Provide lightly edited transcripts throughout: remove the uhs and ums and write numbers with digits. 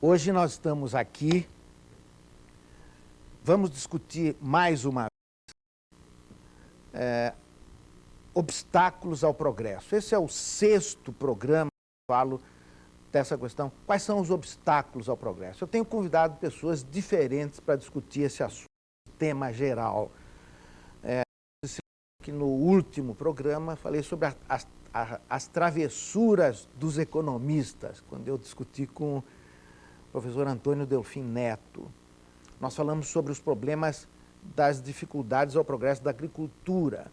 Hoje nós estamos aqui, vamos discutir mais uma vez obstáculos ao progresso. Esse é o 6º programa que eu falo dessa questão. Quais são os obstáculos ao progresso? Eu tenho convidado pessoas diferentes para discutir esse assunto, tema geral. Que no último programa falei sobre as travessuras dos economistas, quando eu discuti com o professor Antônio Delfim Neto. Nós falamos sobre os problemas das dificuldades ao progresso da agricultura.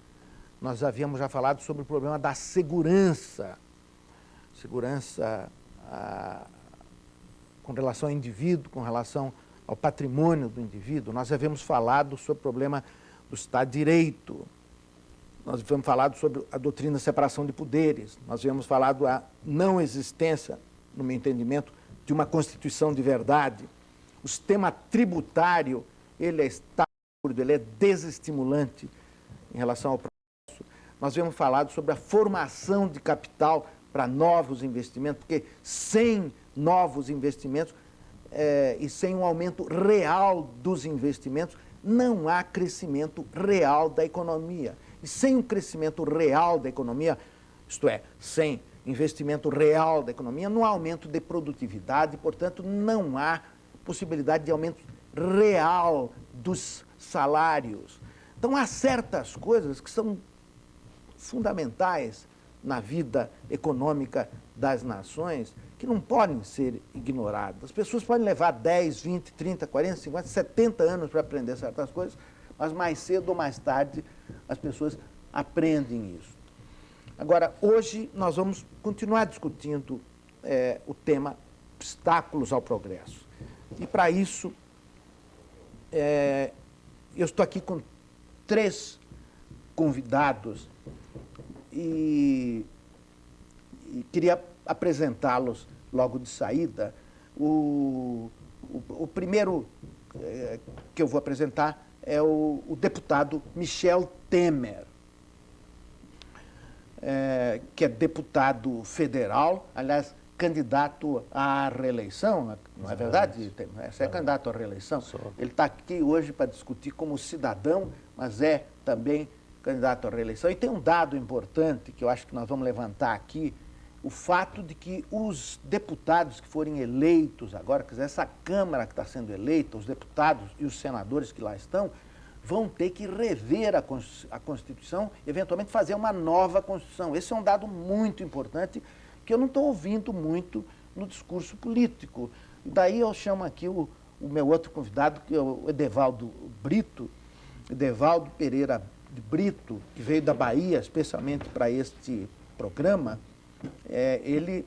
Nós havíamos já falado sobre o problema da segurança com relação ao indivíduo, com relação ao patrimônio do indivíduo. Nós havíamos falado sobre o problema do Estado de Direito. Nós havíamos falado sobre a doutrina da separação de poderes. Nós havíamos falado a não existência, no meu entendimento, de uma Constituição de verdade. O sistema tributário, ele é estapafúrdio, ele é desestimulante em relação ao progresso. Nós havíamos falado sobre a formação de capital para novos investimentos, porque sem novos investimentos e sem um aumento real dos investimentos, não há crescimento real da economia. E sem um crescimento real da economia, isto é, sem investimento real da economia, não há aumento de produtividade, portanto, não há possibilidade de aumento real dos salários. Então, há certas coisas que são fundamentais na vida econômica das nações que não podem ser ignoradas. As pessoas podem levar 10, 20, 30, 40, 50, 70 anos para aprender certas coisas, mas mais cedo ou mais tarde as pessoas aprendem isso. Agora, hoje nós vamos continuar discutindo o tema obstáculos ao progresso. E para isso, eu estou aqui com 3 convidados e queria apresentá-los logo de saída. O primeiro que eu vou apresentar é o deputado Michel Temer, que é deputado federal, aliás, candidato à reeleição, não é verdade, Temer? Você é candidato à reeleição? Ele está aqui hoje para discutir como cidadão, mas é também candidato à reeleição. E tem um dado importante que eu acho que nós vamos levantar aqui, o fato de que os deputados que forem eleitos agora, quer dizer, essa Câmara que está sendo eleita, os deputados e os senadores que lá estão, vão ter que rever a Constituição, eventualmente fazer uma nova Constituição. Esse é um dado muito importante que eu não estou ouvindo muito no discurso político. E daí eu chamo aqui o meu outro convidado, que é o Edevaldo Brito, Edevaldo Pereira de Brito, que veio da Bahia especialmente para este programa. Ele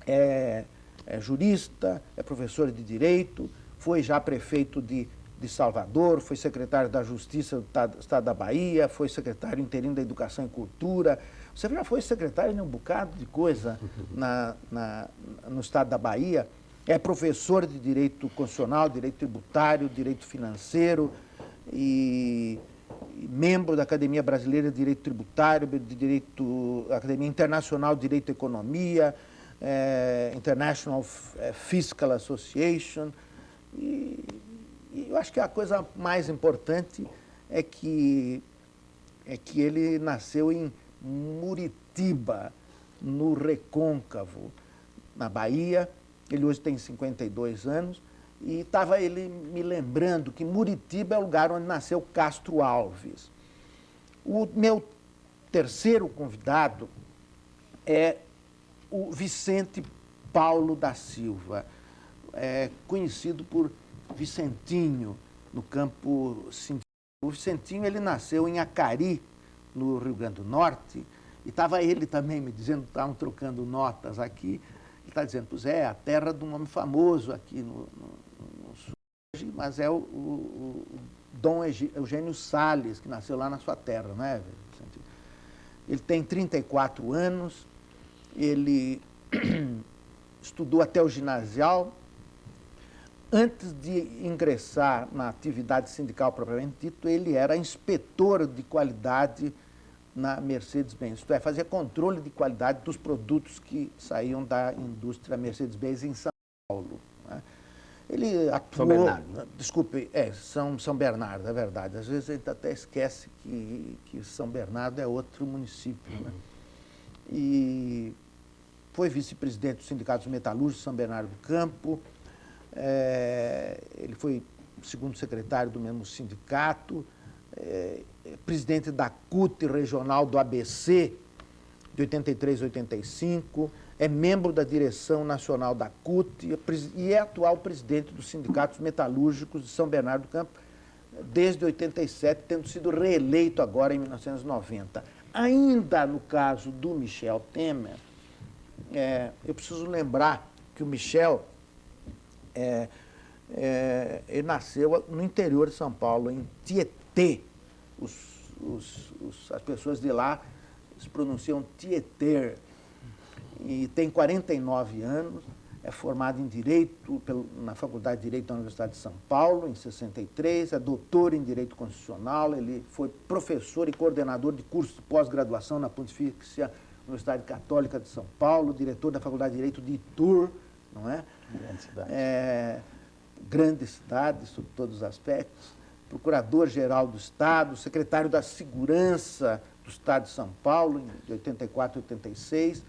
é jurista, é professor de Direito, foi já prefeito de Salvador, foi secretário da Justiça do Estado da Bahia, foi secretário interino da Educação e Cultura. Você já foi secretário de um bocado de coisa no Estado da Bahia. É professor de Direito Constitucional, Direito Tributário, Direito Financeiro e membro da Academia Brasileira de Direito Tributário, Academia Internacional de Direito e Economia, International Fiscal Association. E eu acho que a coisa mais importante é que ele nasceu em Muritiba, no Recôncavo, na Bahia. Ele hoje tem 52 anos. E estava ele me lembrando que Muritiba é o lugar onde nasceu Castro Alves. O meu terceiro convidado é o Vicente Paulo da Silva, conhecido por Vicentinho, no campo sindical. O Vicentinho, ele nasceu em Acari, no Rio Grande do Norte, e estava ele também me dizendo, estavam trocando notas aqui, ele está dizendo, pois é, a terra de um homem famoso aqui no Sul, mas é o Dom Eugênio Salles, que nasceu lá na sua terra, não é, Vicentinho? Ele tem 34 anos, ele estudou até o ginasial. Antes de ingressar na atividade sindical propriamente dito, ele era inspetor de qualidade na Mercedes-Benz, isto é, fazia controle de qualidade dos produtos que saíam da indústria Mercedes-Benz em São Paulo. Ele atuou... São Bernardo, né? Desculpe, São Bernardo, é verdade. Às vezes a gente até esquece que São Bernardo é outro município, né? E foi vice-presidente do Sindicato dos Metalúrgicos de São Bernardo do Campo. Ele foi segundo secretário do mesmo sindicato, presidente da CUT regional do ABC, de 83 a 85, é membro da direção nacional da CUT e é atual presidente dos Sindicatos Metalúrgicos de São Bernardo do Campo desde 87, tendo sido reeleito agora em 1990. Ainda no caso do Michel Temer, eu preciso lembrar que o Michel ele nasceu no interior de São Paulo, em Tietê. As pessoas de lá se pronunciam Tietê. E tem 49 anos, é formado em Direito na Faculdade de Direito da Universidade de São Paulo, em 63, é doutor em Direito Constitucional, ele foi professor e coordenador de curso de pós-graduação na Pontifícia Universidade Católica de São Paulo, diretor da Faculdade de Direito de Itu, não é? Grande cidade. Grande cidade, sob todos os aspectos, procurador-geral do Estado, secretário da Segurança do Estado de São Paulo, de 84 a 86,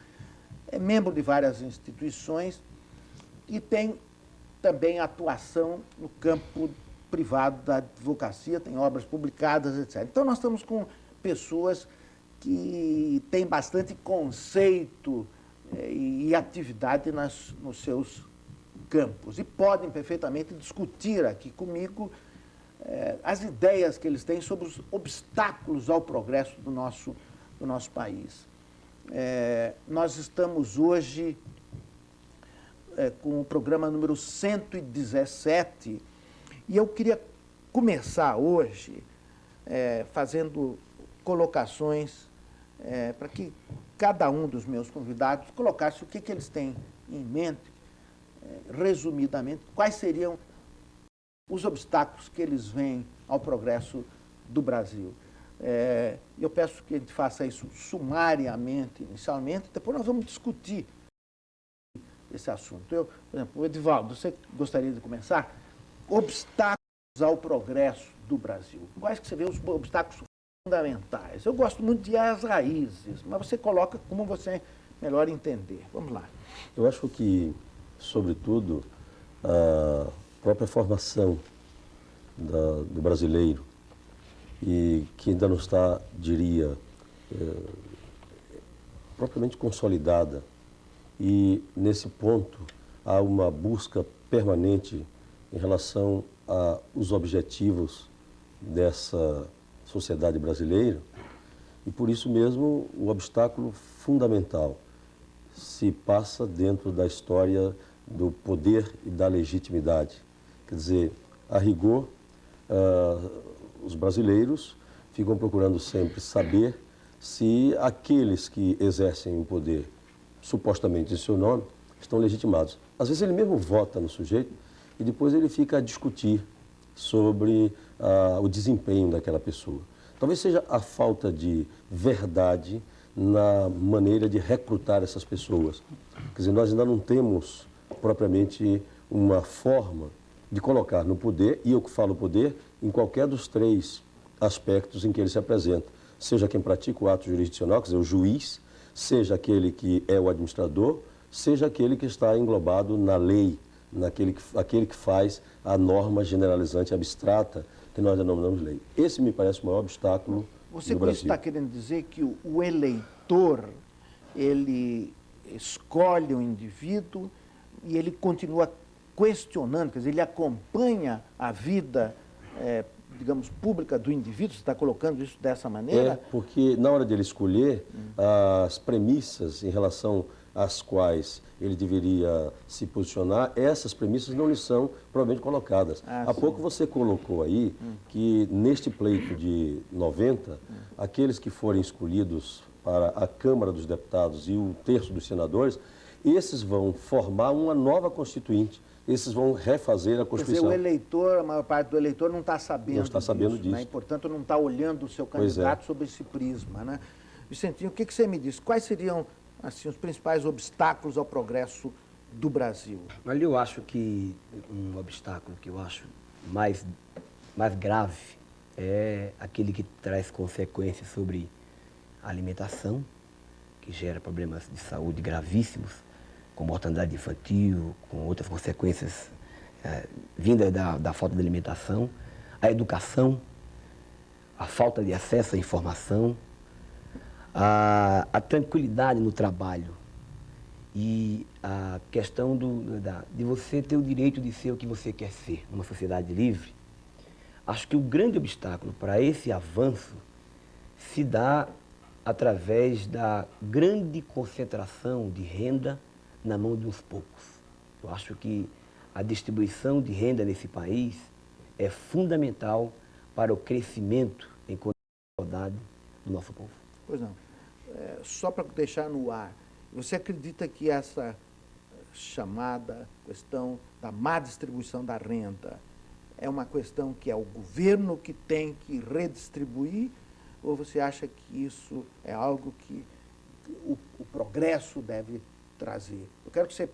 é membro de várias instituições e tem também atuação no campo privado da advocacia, tem obras publicadas, etc. Então, nós estamos com pessoas que têm bastante conceito e atividade nos seus campos e podem perfeitamente discutir aqui comigo as ideias que eles têm sobre os obstáculos ao progresso do nosso país. Nós estamos hoje com o programa número 117 e eu queria começar hoje fazendo colocações para que cada um dos meus convidados colocasse o que eles têm em mente, resumidamente, quais seriam os obstáculos que eles veem ao progresso do Brasil. Eu peço que a gente faça isso sumariamente, inicialmente, depois nós vamos discutir esse assunto. Por exemplo, Edivaldo, você gostaria de começar? Obstáculos ao progresso do Brasil. Quais que você vê os obstáculos fundamentais? Eu gosto muito de as raízes, mas você coloca como você melhor entender. Vamos lá. Eu acho que, sobretudo, a própria formação do brasileiro, e que ainda não está, diria, propriamente consolidada. E, nesse ponto, há uma busca permanente em relação aos objetivos dessa sociedade brasileira. E, por isso mesmo, o obstáculo fundamental se passa dentro da história do poder e da legitimidade. Quer dizer, a rigor, os brasileiros ficam procurando sempre saber se aqueles que exercem o poder, supostamente em seu nome, estão legitimados. Às vezes ele mesmo vota no sujeito e depois ele fica a discutir sobre o desempenho daquela pessoa. Talvez seja a falta de verdade na maneira de recrutar essas pessoas. Quer dizer, nós ainda não temos propriamente uma forma de colocar no poder, e eu que falo poder, em qualquer dos três aspectos em que ele se apresenta. Seja quem pratica o ato jurisdicional, quer dizer, o juiz, seja aquele que é o administrador, seja aquele que está englobado na lei, aquele que faz a norma generalizante abstrata, que nós denominamos lei. Esse me parece o maior obstáculo Você do com isso Brasil. está querendo dizer que o eleitor, ele escolhe o indivíduo e ele continua questionando, quer dizer, ele acompanha a vida, digamos, pública do indivíduo? Você está colocando isso dessa maneira? Porque na hora de ele escolher, as premissas em relação às quais ele deveria se posicionar, essas premissas não lhe são provavelmente colocadas. Há pouco você colocou aí que neste pleito de 90, aqueles que forem escolhidos para a Câmara dos Deputados e o terço dos senadores, esses vão formar uma nova Constituinte. Esses vão refazer a Constituição. Quer dizer, o eleitor, a maior parte do eleitor não está sabendo Não está sabendo disso. né? E, portanto, não está olhando o seu candidato sob esse prisma, né? Vicentinho, o que você me diz? Quais seriam, assim, os principais obstáculos ao progresso do Brasil? Mas eu acho que um obstáculo que eu acho mais grave é aquele que traz consequências sobre a alimentação, que gera problemas de saúde gravíssimos, com mortalidade infantil, com outras consequências vindas da falta de alimentação, a educação, a falta de acesso à informação, a tranquilidade no trabalho e a questão de você ter o direito de ser o que você quer ser numa sociedade livre. Acho que o grande obstáculo para esse avanço se dá através da grande concentração de renda na mão de uns poucos. Eu acho que a distribuição de renda nesse país é fundamental para o crescimento em igualdade do nosso povo. Pois não. Só para deixar no ar, você acredita que essa chamada questão da má distribuição da renda é uma questão que é o governo que tem que redistribuir, ou você acha que isso é algo que o progresso deve trazer? Eu quero que você...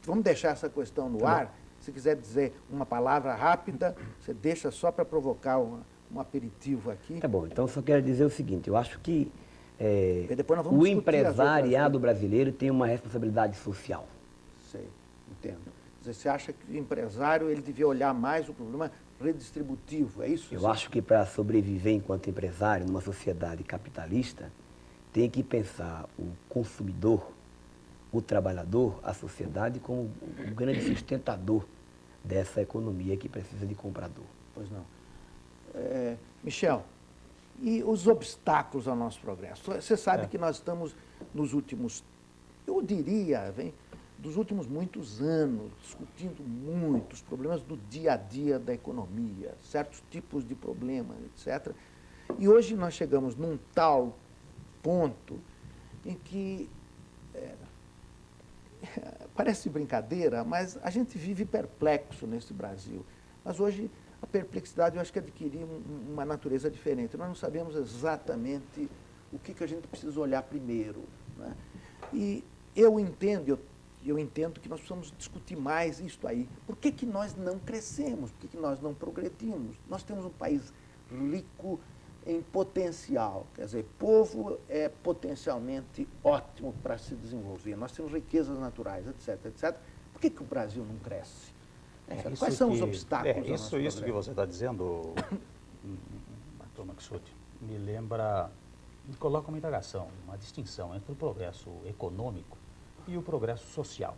vamos deixar essa questão no ar. Se quiser dizer uma palavra rápida, você deixa só para provocar um aperitivo aqui. Tá bom, então eu só quero dizer o seguinte, eu acho que depois nós vamos o empresariado brasileiro tem uma responsabilidade social. Sei, entendo. Você acha que o empresário ele devia olhar mais o problema redistributivo, é isso? Eu acho que para sobreviver enquanto empresário numa sociedade capitalista, tem que pensar o consumidor, o trabalhador, a sociedade como o grande sustentador dessa economia que precisa de comprador. Pois não. Michel, e os obstáculos ao nosso progresso? Você sabe que nós estamos nos últimos, eu diria, dos últimos muitos anos, discutindo muitos problemas do dia a dia da economia, certos tipos de problemas, etc. E hoje nós chegamos num tal ponto em que, parece brincadeira, mas a gente vive perplexo nesse Brasil. Mas hoje a perplexidade eu acho que adquiriu uma natureza diferente. Nós não sabemos exatamente o que a gente precisa olhar primeiro, né? E eu entendo que nós precisamos discutir mais isso aí. Por que nós não crescemos? Por que nós não progredimos? Nós temos um país rico em potencial, quer dizer, povo é potencialmente ótimo para se desenvolver. Nós temos riquezas naturais, etc, etc. Por que o Brasil não cresce? Quais são os obstáculos? Isso que você está dizendo, Dr. Maxuti, me lembra, me coloca uma indagação, uma distinção entre o progresso econômico e o progresso social.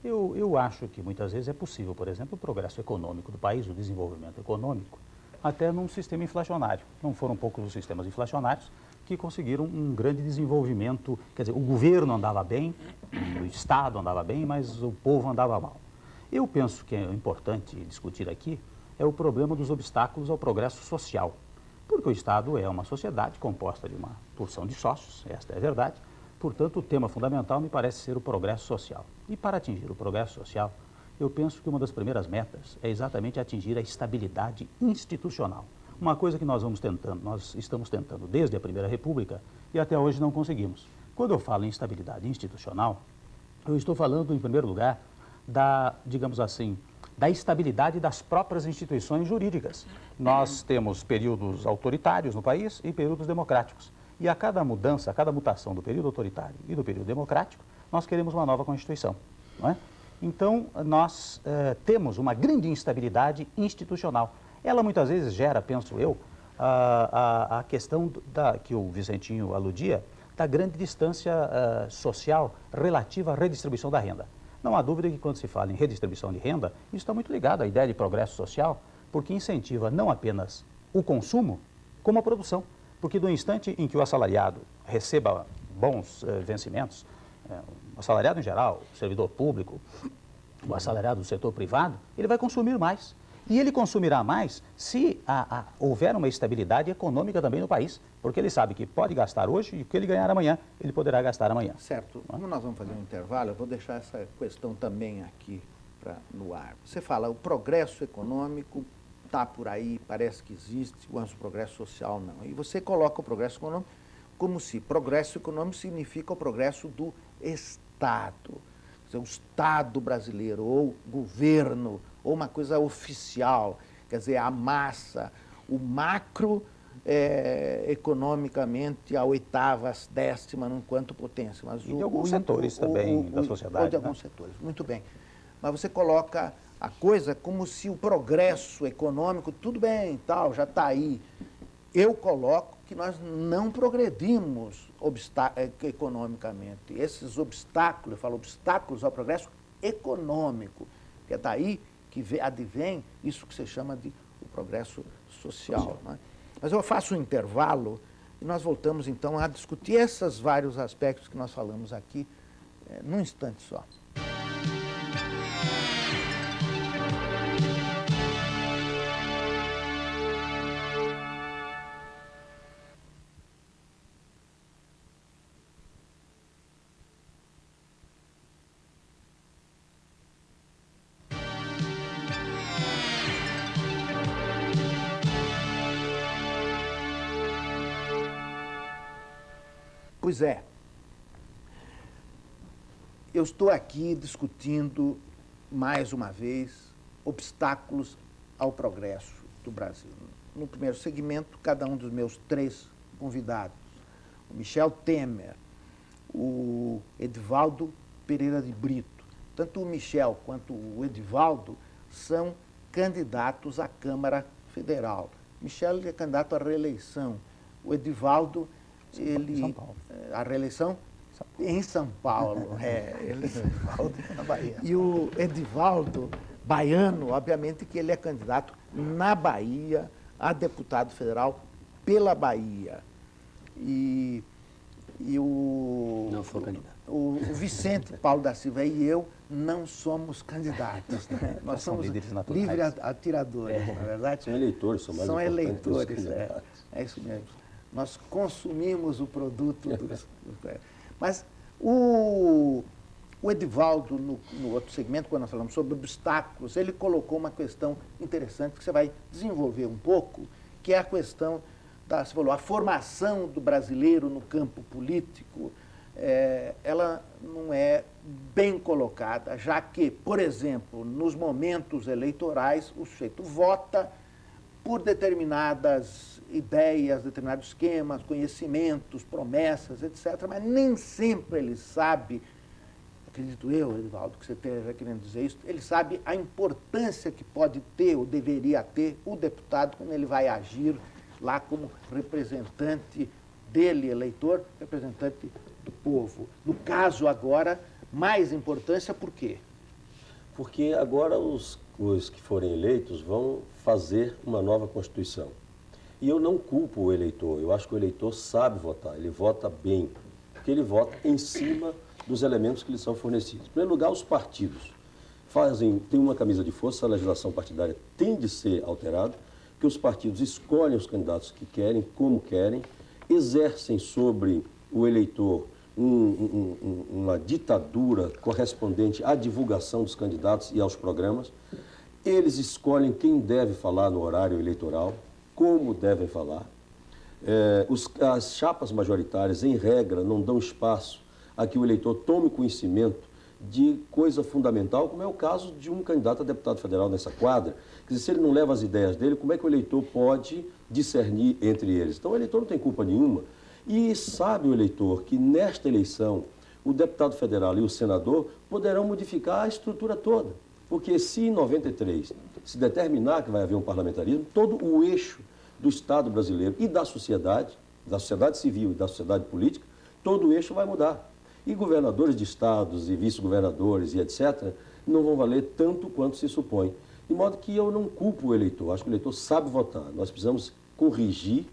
Eu acho que muitas vezes é possível, por exemplo, o progresso econômico do país, o desenvolvimento econômico, até num sistema inflacionário. Não foram poucos os sistemas inflacionários que conseguiram um grande desenvolvimento. Quer dizer, o governo andava bem, o Estado andava bem, mas o povo andava mal. Eu penso que é importante discutir aqui é o problema dos obstáculos ao progresso social. Porque o Estado é uma sociedade composta de uma porção de sócios, esta é a verdade. Portanto, o tema fundamental me parece ser o progresso social. E para atingir o progresso social, eu penso que uma das primeiras metas é exatamente atingir a estabilidade institucional. Uma coisa que nós estamos tentando desde a Primeira República e até hoje não conseguimos. Quando eu falo em estabilidade institucional, eu estou falando, em primeiro lugar, digamos assim, da estabilidade das próprias instituições jurídicas. Nós temos períodos autoritários no país e períodos democráticos. E a cada mudança, a cada mutação do período autoritário e do período democrático, nós queremos uma nova Constituição, não é? Então, nós temos uma grande instabilidade institucional. Ela muitas vezes gera, penso eu, a questão que o Vicentinho aludia, da grande distância social relativa à redistribuição da renda. Não há dúvida que quando se fala em redistribuição de renda, isso está muito ligado à ideia de progresso social, porque incentiva não apenas o consumo, como a produção. Porque do instante em que o assalariado receba bons vencimentos, o assalariado em geral, o servidor público, o assalariado do setor privado, ele vai consumir mais. E ele consumirá mais se houver uma estabilidade econômica também no país, porque ele sabe que pode gastar hoje e o que ele ganhar amanhã, ele poderá gastar amanhã. Certo. Como nós vamos fazer um intervalo, eu vou deixar essa questão também aqui no ar. Você fala, o progresso econômico está por aí, parece que existe, mas o progresso social não. E você coloca o progresso econômico como se progresso econômico significa o progresso do Estado. Quer dizer, o Estado brasileiro, ou governo, ou uma coisa oficial, quer dizer, a massa, o macro, economicamente a oitava, a décima, não quanto potência. Mas e de alguns setores também da sociedade. Ou de alguns setores, muito bem. Mas você coloca a coisa como se o progresso econômico, tudo bem, tal, já está aí. Eu coloco que nós não progredimos economicamente. Esses obstáculos, eu falo obstáculos ao progresso econômico, que é daí que advém isso que se chama de o progresso social. Né? Mas eu faço um intervalo e nós voltamos então a discutir esses vários aspectos que nós falamos aqui num instante só. Pois é, eu estou aqui discutindo, mais uma vez, obstáculos ao progresso do Brasil. No primeiro segmento, cada um dos meus 3 convidados, o Michel Temer, o Edivaldo Pereira de Brito. Tanto o Michel quanto o Edivaldo são candidatos à Câmara Federal. Michel é candidato à reeleição. O Edivaldo, ele... A reeleição? Em São Paulo. Edivaldo na Bahia. E o Edivaldo, baiano, obviamente que ele é candidato na Bahia a deputado federal pela Bahia. E o... Não sou candidato. O Vicente Paulo da Silva e eu não somos candidatos. Né? Nós somos livres atiradores, na verdade. São eleitores, são mais São importantes que os eleitores, candidatos. é isso mesmo. Nós consumimos o produto dos... Mas o Edivaldo, no outro segmento, quando nós falamos sobre obstáculos, ele colocou uma questão interessante que você vai desenvolver um pouco, que é a questão você falou, a formação do brasileiro no campo político, ela não é bem colocada, já que, por exemplo, nos momentos eleitorais, o sujeito vota por determinadas ideias, determinados esquemas, conhecimentos, promessas, etc., mas nem sempre ele sabe, acredito eu, Edivaldo, que você esteja querendo dizer isso, ele sabe a importância que pode ter ou deveria ter o deputado quando ele vai agir lá como representante dele, eleitor, representante do povo. No caso agora, mais importância por quê? Porque agora os que forem eleitos vão fazer uma nova Constituição. E eu não culpo o eleitor, eu acho que o eleitor sabe votar, ele vota bem, porque ele vota em cima dos elementos que lhe são fornecidos. Em primeiro lugar, os partidos têm uma camisa de força, a legislação partidária tem de ser alterada, que os partidos escolhem os candidatos que querem, como querem, exercem sobre o eleitor uma ditadura correspondente à divulgação dos candidatos e aos programas. Eles escolhem quem deve falar no horário eleitoral, como devem falar. As chapas majoritárias, em regra, não dão espaço a que o eleitor tome conhecimento de coisa fundamental, como é o caso de um candidato a deputado federal nessa quadra. Quer dizer, se ele não leva as ideias dele, como é que o eleitor pode discernir entre eles? Então, o eleitor não tem culpa nenhuma. E sabe o eleitor que, nesta eleição, o deputado federal e o senador poderão modificar a estrutura toda. Porque se em 93 se determinar que vai haver um parlamentarismo, todo o eixo do Estado brasileiro e da sociedade civil e da sociedade política, todo o eixo vai mudar. E governadores de estados e vice-governadores e etc. não vão valer tanto quanto se supõe. De modo que eu não culpo o eleitor, acho que o eleitor sabe votar. Nós precisamos corrigir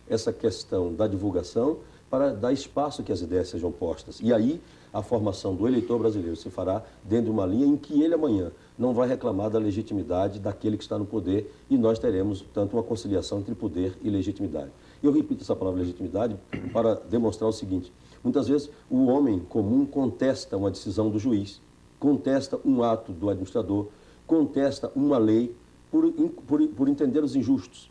essa questão da divulgação para dar espaço que as ideias sejam postas. E aí a formação do eleitor brasileiro se fará dentro de uma linha em que ele amanhã não vai reclamar da legitimidade daquele que está no poder e nós teremos, portanto, uma conciliação entre poder e legitimidade. Eu repito essa palavra legitimidade para demonstrar o seguinte: muitas vezes o homem comum contesta uma decisão do juiz, contesta um ato do administrador, contesta uma lei por entender os injustos.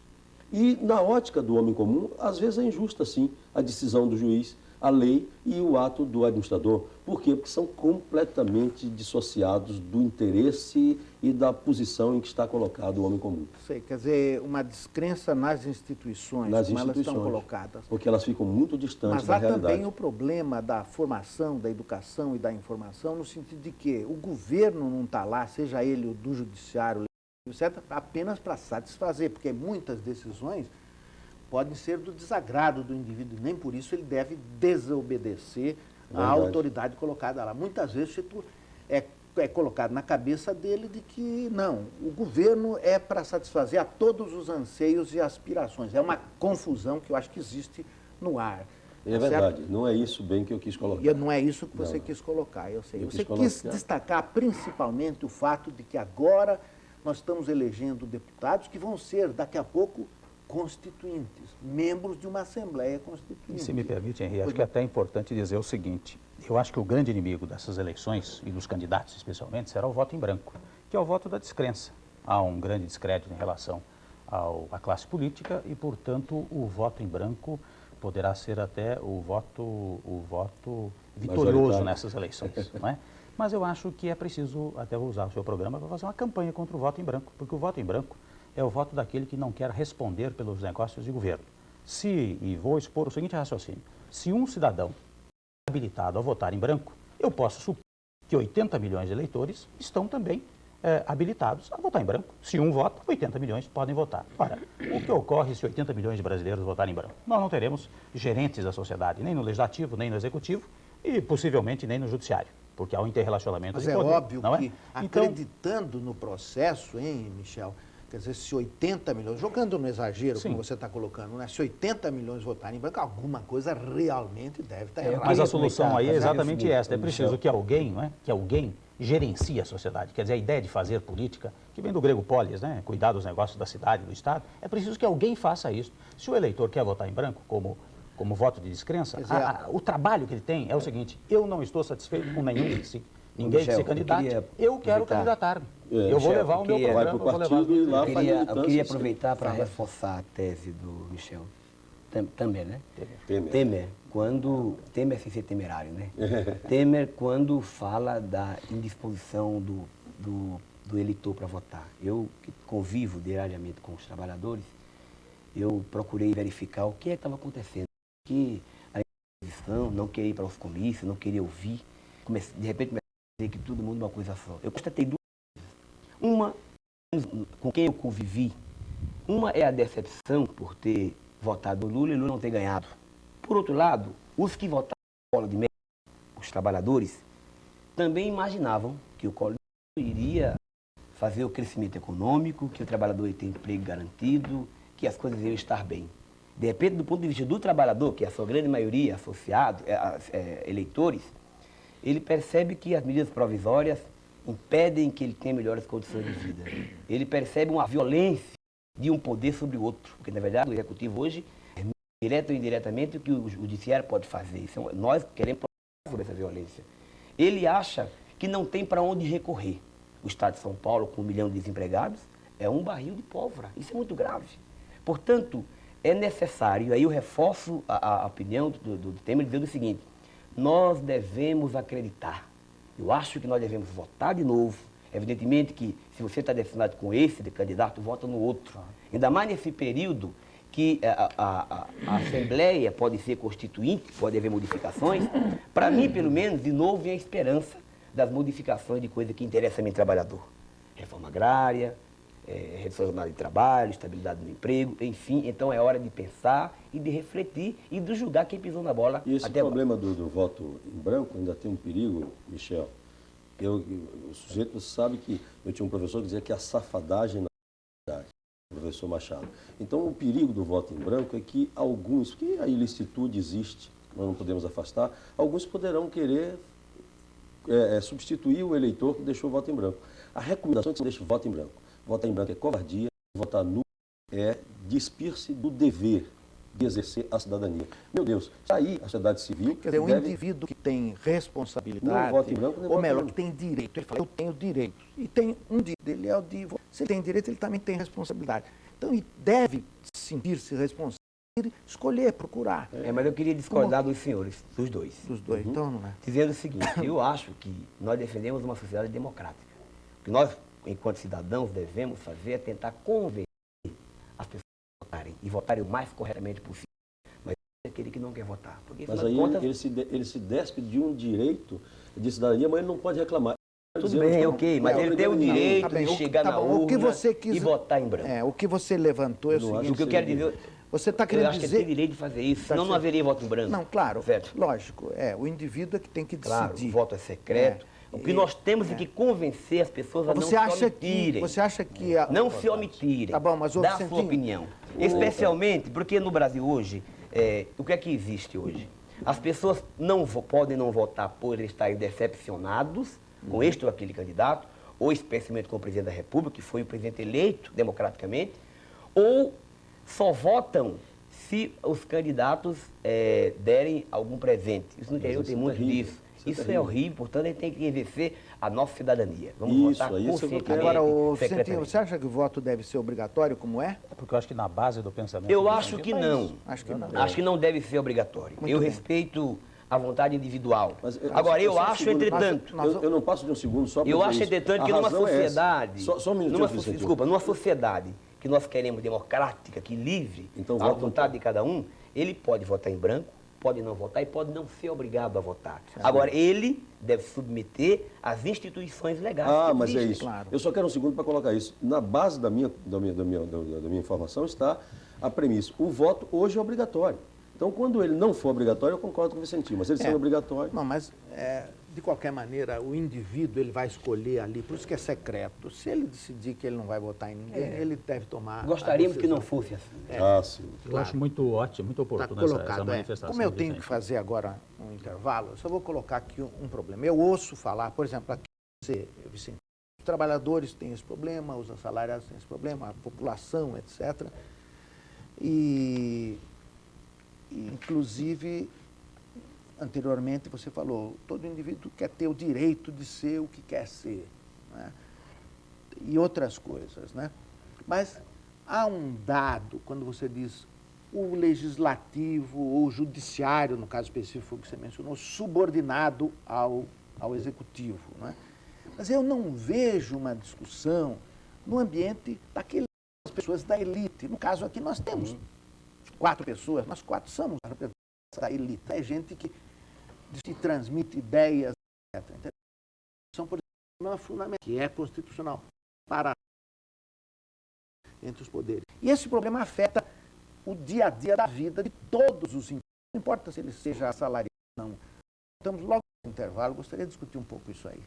E na ótica do homem comum, às vezes é injusta, sim, a decisão do juiz, a lei e o ato do administrador. Por quê? Porque são completamente dissociados do interesse e da posição em que está colocado o homem comum. Sei, quer dizer, uma descrença nas instituições, como elas estão colocadas. Porque elas ficam muito distantes da realidade. Mas há também o problema da formação, da educação e da informação, no sentido de que o governo não está lá, seja ele o do judiciário, etc., apenas para satisfazer, porque muitas decisões podem ser do desagrado do indivíduo, nem por isso ele deve desobedecer à autoridade colocada lá. Muitas vezes é colocado na cabeça dele de que não, o governo é para satisfazer a todos os anseios e aspirações. É uma confusão que eu acho que existe no ar. É verdade, não é isso bem que eu quis colocar. E não é isso que você quis colocar, eu sei. Você quis destacar principalmente o fato de que agora nós estamos elegendo deputados que vão ser, daqui a pouco, constituintes, membros de uma Assembleia Constituinte. E se me permite, Henrique, acho que é até importante dizer o seguinte, eu acho que o grande inimigo dessas eleições, e dos candidatos especialmente, será o voto em branco, que é o voto da descrença. Há um grande descrédito em relação à classe política e, portanto, o voto em branco poderá ser até o voto vitorioso nessas eleições, não é? Mas eu acho que é preciso, até vou usar o seu programa, para fazer uma campanha contra o voto em branco, porque o voto em branco é o voto daquele que não quer responder pelos negócios de governo. E vou expor o seguinte raciocínio, se um cidadão é habilitado a votar em branco, eu posso supor que 80 milhões de eleitores estão também habilitados a votar em branco. Se um vota, 80 milhões podem votar. Ora, o que ocorre se 80 milhões de brasileiros votarem em branco? Nós não teremos gerentes da sociedade, nem no legislativo, nem no executivo e possivelmente nem no judiciário, porque há um interrelacionamento de poder. Mas é óbvio não que, é? Então, acreditando no processo, hein, Michel, quer dizer, se 80 milhões, jogando no exagero, sim, como você está colocando, né? Se 80 milhões votarem em branco, alguma coisa realmente deve estar errada. Mas a solução aí é exatamente esta. É preciso que alguém, não é? Que alguém gerencie a sociedade. Quer dizer, a ideia de fazer política, que vem do grego polis, né? Cuidar dos negócios da cidade, do Estado, é preciso que alguém faça isso. Se o eleitor quer votar em branco, como voto de descrença, o trabalho que ele tem é o seguinte, eu não estou satisfeito com nenhum que se... Ninguém que se candidate, eu quero candidatar-me. Eu vou levar o meu programa, eu queria aproveitar para reforçar a tese do Michel Temer, né? Temer, Temer sem ser temerário, né? Temer, quando fala da indisposição do eleitor para votar. Eu, que convivo diariamente com os trabalhadores, eu procurei verificar o que estava acontecendo. Que a indisposição, não queria ir para os comícios, não queria ouvir, de repente que todo mundo é uma coisa só. Eu constatei duas coisas. Uma, com quem eu convivi, uma é a decepção por ter votado no Lula e Lula não ter ganhado. Por outro lado, os que votaram no Collor de Mello, os trabalhadores, também imaginavam que o Collor de Mello iria fazer o crescimento econômico, que o trabalhador ia ter emprego garantido, que as coisas iam estar bem. De repente, do ponto de vista do trabalhador, que é a sua grande maioria, associados, eleitores, ele percebe que as medidas provisórias impedem que ele tenha melhores condições de vida. Ele percebe uma violência de um poder sobre o outro, porque, na verdade, o executivo hoje, direto ou indiretamente, o que o judiciário pode fazer. Nós queremos falar sobre essa violência. Ele acha que não tem para onde recorrer. O Estado de São Paulo, com 1 milhão de desempregados, é um barril de pólvora. Isso é muito grave. Portanto, é necessário, aí eu reforço a opinião do Temer, dizendo o seguinte, nós devemos acreditar. Eu acho que nós devemos votar de novo. Evidentemente que se você está definado com esse de candidato, vota no outro. Ainda mais nesse período que a Assembleia pode ser constituinte, pode haver modificações. Para mim, pelo menos, de novo, vem a esperança das modificações de coisa que interessa a mim, trabalhador. Reforma agrária, redução da jornada de trabalho, estabilidade no emprego, enfim. Então é hora de pensar e de refletir e de julgar quem pisou na bola. E esse problema do voto em branco ainda tem um perigo, Michel. O sujeito sabe que eu tinha um professor que dizia que a safadagem na sociedade, o professor Machado. Então o perigo do voto em branco é que alguns, porque a ilicitude existe, nós não podemos afastar, alguns poderão querer substituir o eleitor que deixou o voto em branco. A recomendação é que você deixe o voto em branco. Votar em branco é covardia, votar nulo é despir-se do dever de exercer a cidadania. Meu Deus, isso aí a sociedade civil... Quer dizer, um indivíduo que tem responsabilidade, vota em branco, ou melhor, que tem direito. Ele fala, eu tenho direito. E tem um direito, ele é o de... Se ele tem direito, ele também tem responsabilidade. Então, ele deve se sentir-se responsável, escolher, procurar. Mas eu queria discordar dos senhores, dos dois. Dos dois, então não é. Dizendo o seguinte, eu acho que nós defendemos uma sociedade democrática. O que nós, enquanto cidadãos, devemos fazer é tentar convencer as pessoas a votarem e votarem o mais corretamente possível. Mas é aquele que não quer votar. Porque, mas aí contas, ele se despe de um direito de cidadania, mas ele não pode reclamar. Tudo bem, ok, mas ele tem o direito de chegar na urna e votar em branco. O que você levantou é o seguinte... O que eu quero dizer... Você está querendo dizer... Eu acho que ele tem direito de fazer isso, senão não haveria voto em branco. Não, claro, certo? Lógico, o indivíduo é que tem que decidir. Claro, o voto é secreto. O que nós temos é que convencer as pessoas a não se omitirem. Você acha que... Não se omitirem, tá bom, mas dar a sua opinião. Especialmente porque no Brasil hoje, o que é que existe hoje? As pessoas podem não votar por estarem decepcionados com este ou aquele candidato, ou especialmente com o presidente da República, que foi o presidente eleito democraticamente, ou só votam se os candidatos derem algum presente. Isso no interior tem muito disso. Isso é horrível, portanto, a gente tem que exercer a nossa cidadania. Vamos votar conscientemente. Agora, Vicentinho, você acha que o voto deve ser obrigatório, como é? Porque eu acho que na base do pensamento... Eu acho que não. Acho que não. Acho que não deve ser obrigatório. Muito eu bem. respeito a vontade individual. Mas, agora, eu acho, entretanto... Eu não passo de um segundo só para Eu acho, entretanto, que numa sociedade... Só um minutinho, desculpa, numa sociedade que nós queremos democrática, que livre, então, a vontade de cada um, ele pode votar em branco, pode não votar e pode não ser obrigado a votar. Agora, ele deve submeter às instituições legais. Mas existem. é isso. Claro. Eu só quero um segundo para colocar isso. Na base da minha informação está a premissa. O voto hoje é obrigatório. Então, quando ele não for obrigatório, eu concordo com o Vicentinho. Mas ele sendo obrigatório... Não, mas, de qualquer maneira, o indivíduo ele vai escolher ali, por isso que é secreto. Se ele decidir que ele não vai votar em ninguém, ele deve tomar... Gostaríamos que não fosse assim. sim. Eu acho muito ótimo, muito oportuno essa manifestação. Como eu tenho que fazer agora um intervalo, eu só vou colocar aqui um problema. Eu ouço falar, por exemplo, aqui você, Vicente, os trabalhadores têm esse problema, os assalariados têm esse problema, a população, etc. Inclusive, anteriormente você falou, todo indivíduo quer ter o direito de ser o que quer ser, né? E outras coisas, né? Mas há um dado, quando você diz o legislativo ou o judiciário, no caso específico que você mencionou, subordinado ao executivo, né? Mas eu não vejo uma discussão no ambiente daquelas pessoas da elite. No caso aqui nós temos 4 pessoas, nós 4 somos a representação da elite. É gente que transmite ideias, etc. São, por exemplo, uma fundamental, que é constitucional, para entre os poderes. E esse problema afeta o dia a dia da vida de todos os indivíduos. Não importa se ele seja assalariado ou não. Estamos logo no intervalo, gostaria de discutir um pouco isso aí.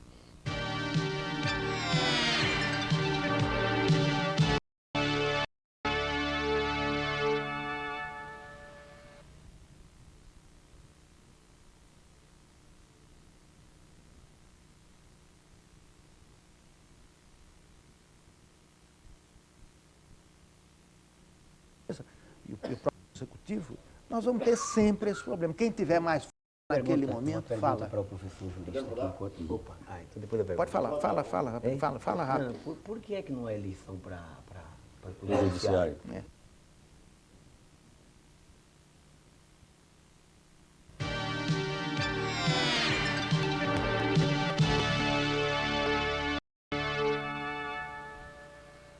E o próprio executivo, nós vamos ter sempre esse problema. Quem tiver mais naquele momento, fala. Para o professor jurista aqui, então depois eu pergunto. Pode falar, fala rápido. Não, por que é que não é eleição para o Judiciário.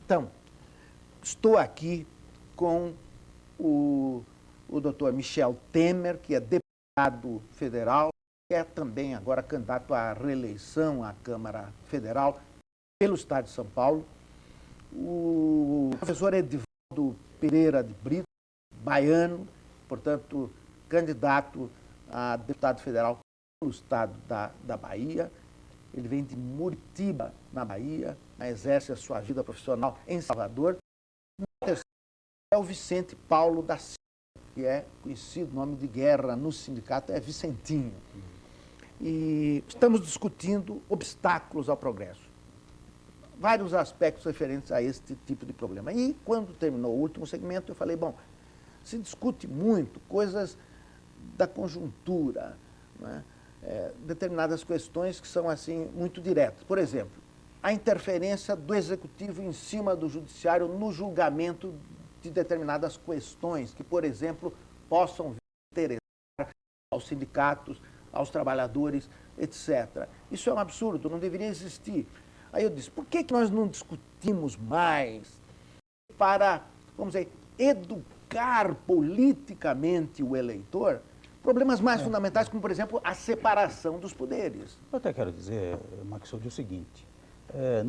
Então, estou aqui com o doutor Michel Temer, que é deputado federal, que é também agora candidato à reeleição à Câmara Federal pelo Estado de São Paulo. O professor Edivaldo Pereira de Brito, baiano, portanto, candidato a deputado federal pelo Estado da Bahia. Ele vem de Muritiba, na Bahia, exerce a sua vida profissional em Salvador. É o Vicente Paulo da Silva, que é conhecido, nome de guerra no sindicato é Vicentinho. E estamos discutindo obstáculos ao progresso. Vários aspectos referentes a este tipo de problema. E quando terminou o último segmento, eu falei, bom, se discute muito coisas da conjuntura, né? Determinadas questões que são assim muito diretas. Por exemplo, a interferência do executivo em cima do judiciário no julgamento discutir determinadas questões que, por exemplo, possam interessar aos sindicatos, aos trabalhadores, etc. Isso é um absurdo, não deveria existir. Aí eu disse, por que nós não discutimos mais para, vamos dizer, educar politicamente o eleitor problemas mais fundamentais, como, por exemplo, a separação dos poderes? Eu até quero dizer, Maxud, o seguinte,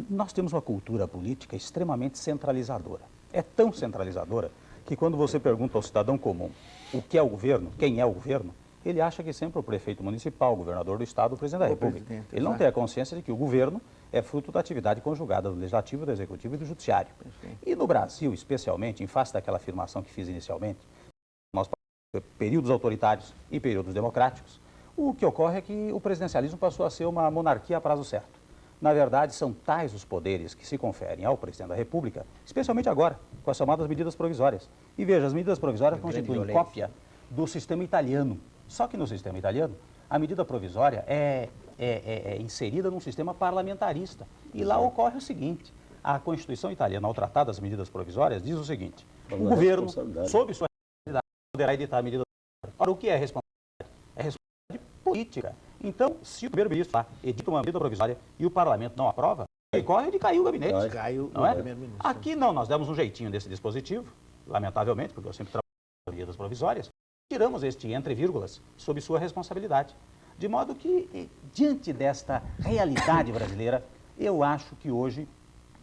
nós temos uma cultura política extremamente centralizadora. É tão centralizadora que quando você pergunta ao cidadão comum o que é o governo, quem é o governo, ele acha que sempre o prefeito municipal, o governador do estado, o presidente da República. Ele não tem a consciência de que o governo é fruto da atividade conjugada do Legislativo, do Executivo e do Judiciário. E no Brasil, especialmente, em face daquela afirmação que fiz inicialmente, nós passamos períodos autoritários e períodos democráticos, o que ocorre é que o presidencialismo passou a ser uma monarquia a prazo certo. Na verdade, são tais os poderes que se conferem ao presidente da República, especialmente agora, com as chamadas medidas provisórias. E veja, as medidas provisórias constituem cópia do sistema italiano. Só que no sistema italiano, a medida provisória é inserida num sistema parlamentarista. E lá ocorre o seguinte, a Constituição italiana, ao tratar das medidas provisórias, diz o seguinte, o governo, sob sua responsabilidade, poderá editar a medida provisória. Ora, o que é responsabilidade? É responsabilidade política. Então, se o primeiro-ministro edita uma medida provisória e o parlamento não aprova, ele corre de cair o gabinete. Caiu não o é? primeiro-ministro. Aqui não, nós demos um jeitinho desse dispositivo, lamentavelmente, porque eu sempre trabalho com medidas provisórias, tiramos este entre vírgulas sob sua responsabilidade. De modo que, diante desta realidade brasileira, eu acho que hoje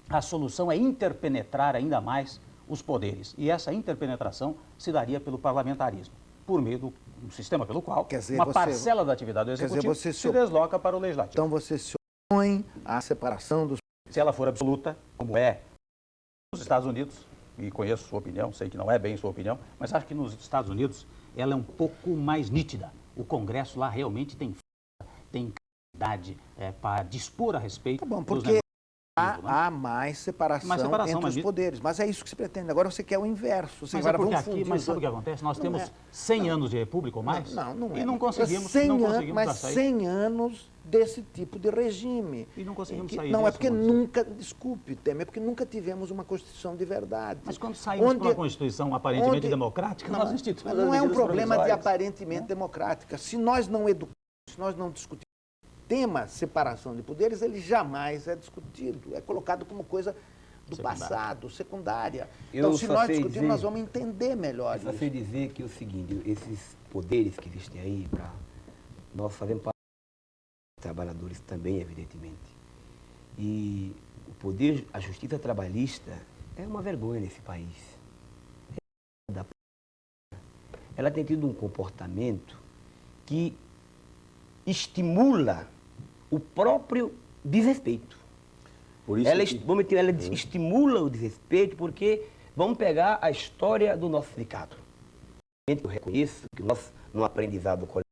a solução é interpenetrar ainda mais os poderes. E essa interpenetração se daria pelo parlamentarismo, por meio do sistema pelo qual uma parcela da atividade do Executivo se desloca para o Legislativo. Então você se opõe à separação dos... Se ela for absoluta, como é nos Estados Unidos, e conheço sua opinião, sei que não é bem sua opinião, mas acho que nos Estados Unidos ela é um pouco mais nítida. O Congresso lá realmente tem capacidade para dispor a respeito. Tá bom, porque há mais separação entre os poderes. Mas é isso que se pretende. Agora você quer o inverso. Você mas agora porque aqui, mas sabe o que acontece? Nós temos 100 anos de república ou mais? Não é. E não conseguimos, 100 anos desse tipo de regime. E não conseguimos sair Não, disso, é porque nunca, desculpe, Temer, é porque nunca tivemos uma Constituição de verdade. Mas quando saímos para uma Constituição aparentemente democrática, nós instituímos. Não é um problema de aparentemente democrática. Se nós não educamos, se nós não discutimos o tema separação de poderes, ele jamais é discutido. É colocado como coisa do passado, secundária. Então, se nós discutirmos, nós vamos entender melhor isso. Eu só sei dizer que é o seguinte, esses poderes que existem aí, nós fazemos parte dos trabalhadores também, evidentemente. E o poder, a justiça trabalhista é uma vergonha nesse país. Ela tem tido um comportamento que estimula o próprio desrespeito. Por isso ela estimula o desrespeito porque vamos pegar a história do nosso sindicato. Eu reconheço que nós, no aprendizado coletivo,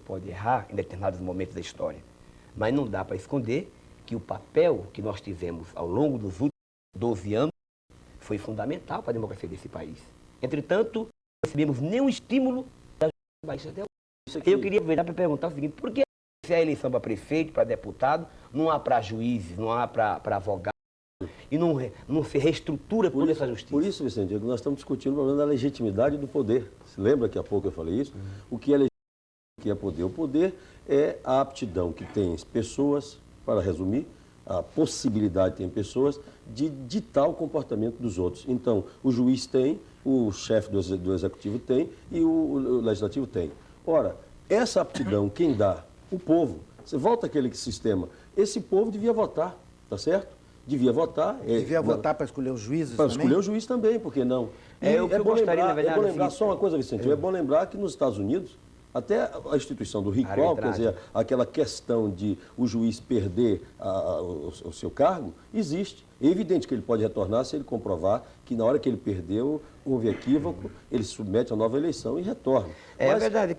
pode errar em determinados momentos da história, mas não dá para esconder que o papel que nós tivemos ao longo dos últimos 12 anos foi fundamental para a democracia desse país. Entretanto, não recebemos nenhum estímulo da justiça até hoje. Eu queria aproveitar para perguntar o seguinte, por que se a eleição para prefeito, para deputado, não há para juízes, não há para advogados, e não se reestrutura toda essa justiça? Por isso, Vicente, nós estamos discutindo o problema da legitimidade do poder. Você lembra que há pouco eu falei isso? O que é legitimidade, o que é poder? O poder é a aptidão que tem pessoas, para resumir, a possibilidade tem pessoas de ditar o comportamento dos outros. Então, o juiz tem, o chefe do executivo tem e o legislativo tem. Ora, essa aptidão, quem dá? O povo. Você volta àquele sistema. Esse povo devia votar, tá certo? Devia votar. Devia votar para escolher os juízes também? Para escolher o juiz também, por que não? É bom lembrar, só uma coisa, Vicente, é bom lembrar que nos Estados Unidos, até a instituição do recall, quer dizer, aquela questão de o juiz perder o seu cargo, existe. É evidente que ele pode retornar se ele comprovar que na hora que ele perdeu, houve equívoco, ele se submete a nova eleição e retorna. Na verdade, o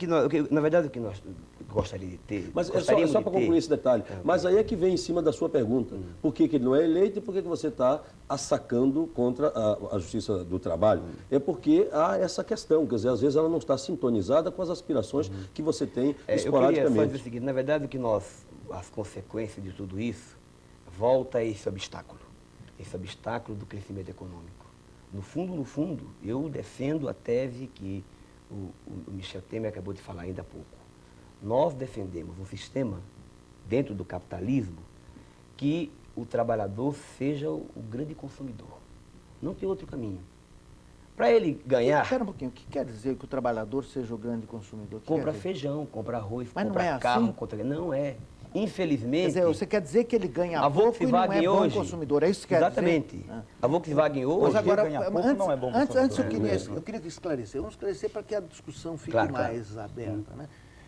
que nós gostaríamos de ter... Mas é só para concluir esse detalhe. Mas aí é que vem em cima da sua pergunta. Por que ele não é eleito e por que você está assacando contra a Justiça do Trabalho? É porque há essa questão, quer dizer, às vezes ela não está sintonizada com as aspirações que você tem esporadicamente. Eu queria só dizer o seguinte, na verdade, as consequências de tudo isso, volta a esse obstáculo do crescimento econômico. no fundo, eu defendo a tese que o Michel Temer acabou de falar ainda há pouco. Nós defendemos um sistema, dentro do capitalismo, que o trabalhador seja o grande consumidor. Não tem outro caminho. Para ele ganhar... Espera um pouquinho, o que quer dizer que o trabalhador seja o grande consumidor? Compra feijão, compra arroz, mas compra não é carro, assim? Não é. Infelizmente... Quer dizer, você quer dizer que ele ganha a pouco e não é bom hoje, consumidor, é isso que quer exatamente. dizer? Exatamente. A Volkswagen hoje... Mas agora, ganha pouco não é bom antes consumidor. eu queria esclarecer. Vamos esclarecer para que a discussão fique Claro, mais aberta. Né?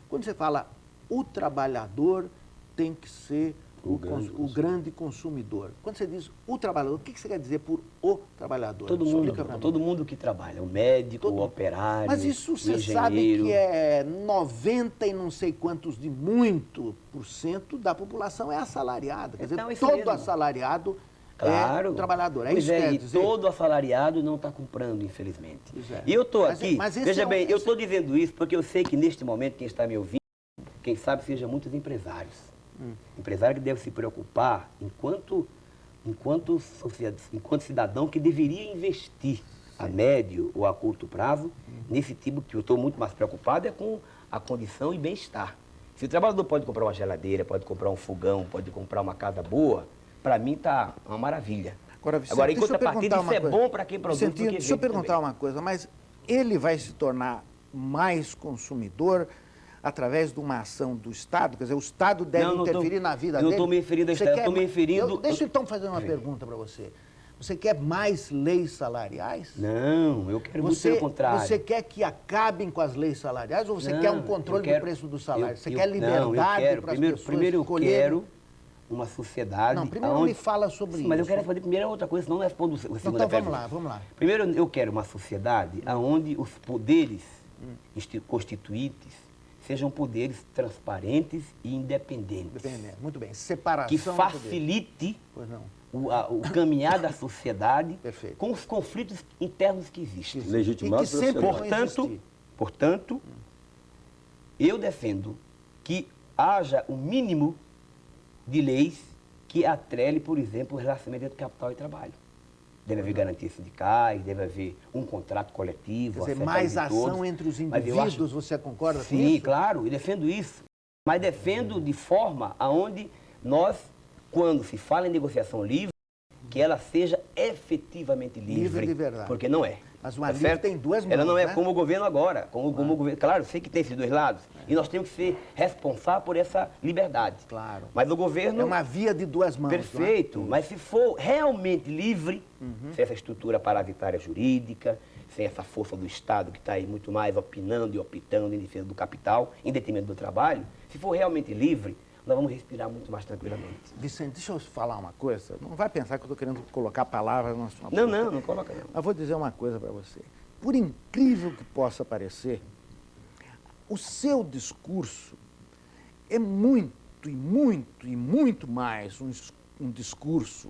Quando você fala o trabalhador tem que ser o grande consumidor. Quando você diz o trabalhador, o que você quer dizer por o trabalhador? Todo mundo que trabalha, o médico, o operário, Mas isso o você engenheiro. sabe que é 90 e não sei quantos de muito por cento da população é assalariada. Quer Então, dizer, isso todo mesmo. assalariado Claro. é trabalhador. É Pois isso que quer e dizer? todo assalariado não está comprando, infelizmente. Pois é. E eu estou Mas aqui, esse veja é um- bem, eu esse- estou dizendo isso porque eu sei que neste momento quem está me ouvindo, quem sabe seja muitos empresários. Empresário que deve se preocupar enquanto cidadão que deveria investir a médio ou a curto prazo nesse tipo que eu estou muito mais preocupado é com a condição e bem-estar. Se o trabalhador pode comprar uma geladeira, pode comprar um fogão, pode comprar uma casa boa, para mim está uma maravilha. Vicente, Agora, em deixa eu contrapartida, perguntar isso é uma coisa. bom para quem produz. Vicentinho, do que deixa eu vende perguntar também. uma coisa, mas ele vai se tornar mais consumidor através de uma ação do Estado? Quer dizer, o Estado deve Não, não tô- interferir na vida eu não dele? estou me referindo ao Você Estado, quer eu estou me ma- referindo... Deixa eu então fazer uma pergunta para você. Você quer mais leis salariais? Não, eu quero muito pelo contrário. Você quer que acabem com as leis salariais ou você Não, quer um controle eu quero- do preço do salário? Você eu- quer não, liberdade eu quero. para as Primeiro, pessoas primeiro eu escolherem? quero uma sociedade... Não, primeiro onde... me fala sobre Sim, isso. mas eu quero responder primeiro a outra coisa, senão não respondo a segunda Então pergunta. vamos lá. Primeiro, eu quero uma sociedade onde os poderes constituintes sejam poderes transparentes e independentes. Dependendo. Muito bem. Separação Que do poder. facilite Pois não. o caminhar da sociedade Perfeito. com os conflitos internos que existem. Legitimado E que pela sempre sociedade. vão existir. Portanto, eu defendo que haja o mínimo de leis que atrele, por exemplo, o relacionamento entre capital e trabalho. Deve haver garantias sindicais, deve haver um contrato coletivo. Quer dizer, afetado mais de ação todos. entre os Mas eu acho- indivíduos, você concorda com Sim, isso? claro, eu defendo isso. Mas defendo de forma aonde nós, quando se fala em negociação livre, que ela seja efetivamente livre. Livre de verdade. Porque não é. Mas uma Tá livre certo? tem duas Ela mãos, não é né? como o governo agora. Como o governo, claro, eu sei que tem esses dois lados. E nós temos que ser responsáveis por essa liberdade. Claro. Mas o governo... É uma via de duas mãos. Perfeito, não é? mas se for realmente livre, sem essa estrutura parasitária jurídica, sem essa força do Estado que está aí muito mais opinando e optando em defesa do capital, em detrimento do trabalho, se for realmente livre, nós vamos respirar muito mais tranquilamente. Vicente, deixa eu falar uma coisa. Não vai pensar que eu estou querendo colocar palavras na sua Não, boca. não coloca não. Mas vou dizer uma coisa para você. Por incrível que possa parecer, o seu discurso é muito mais um discurso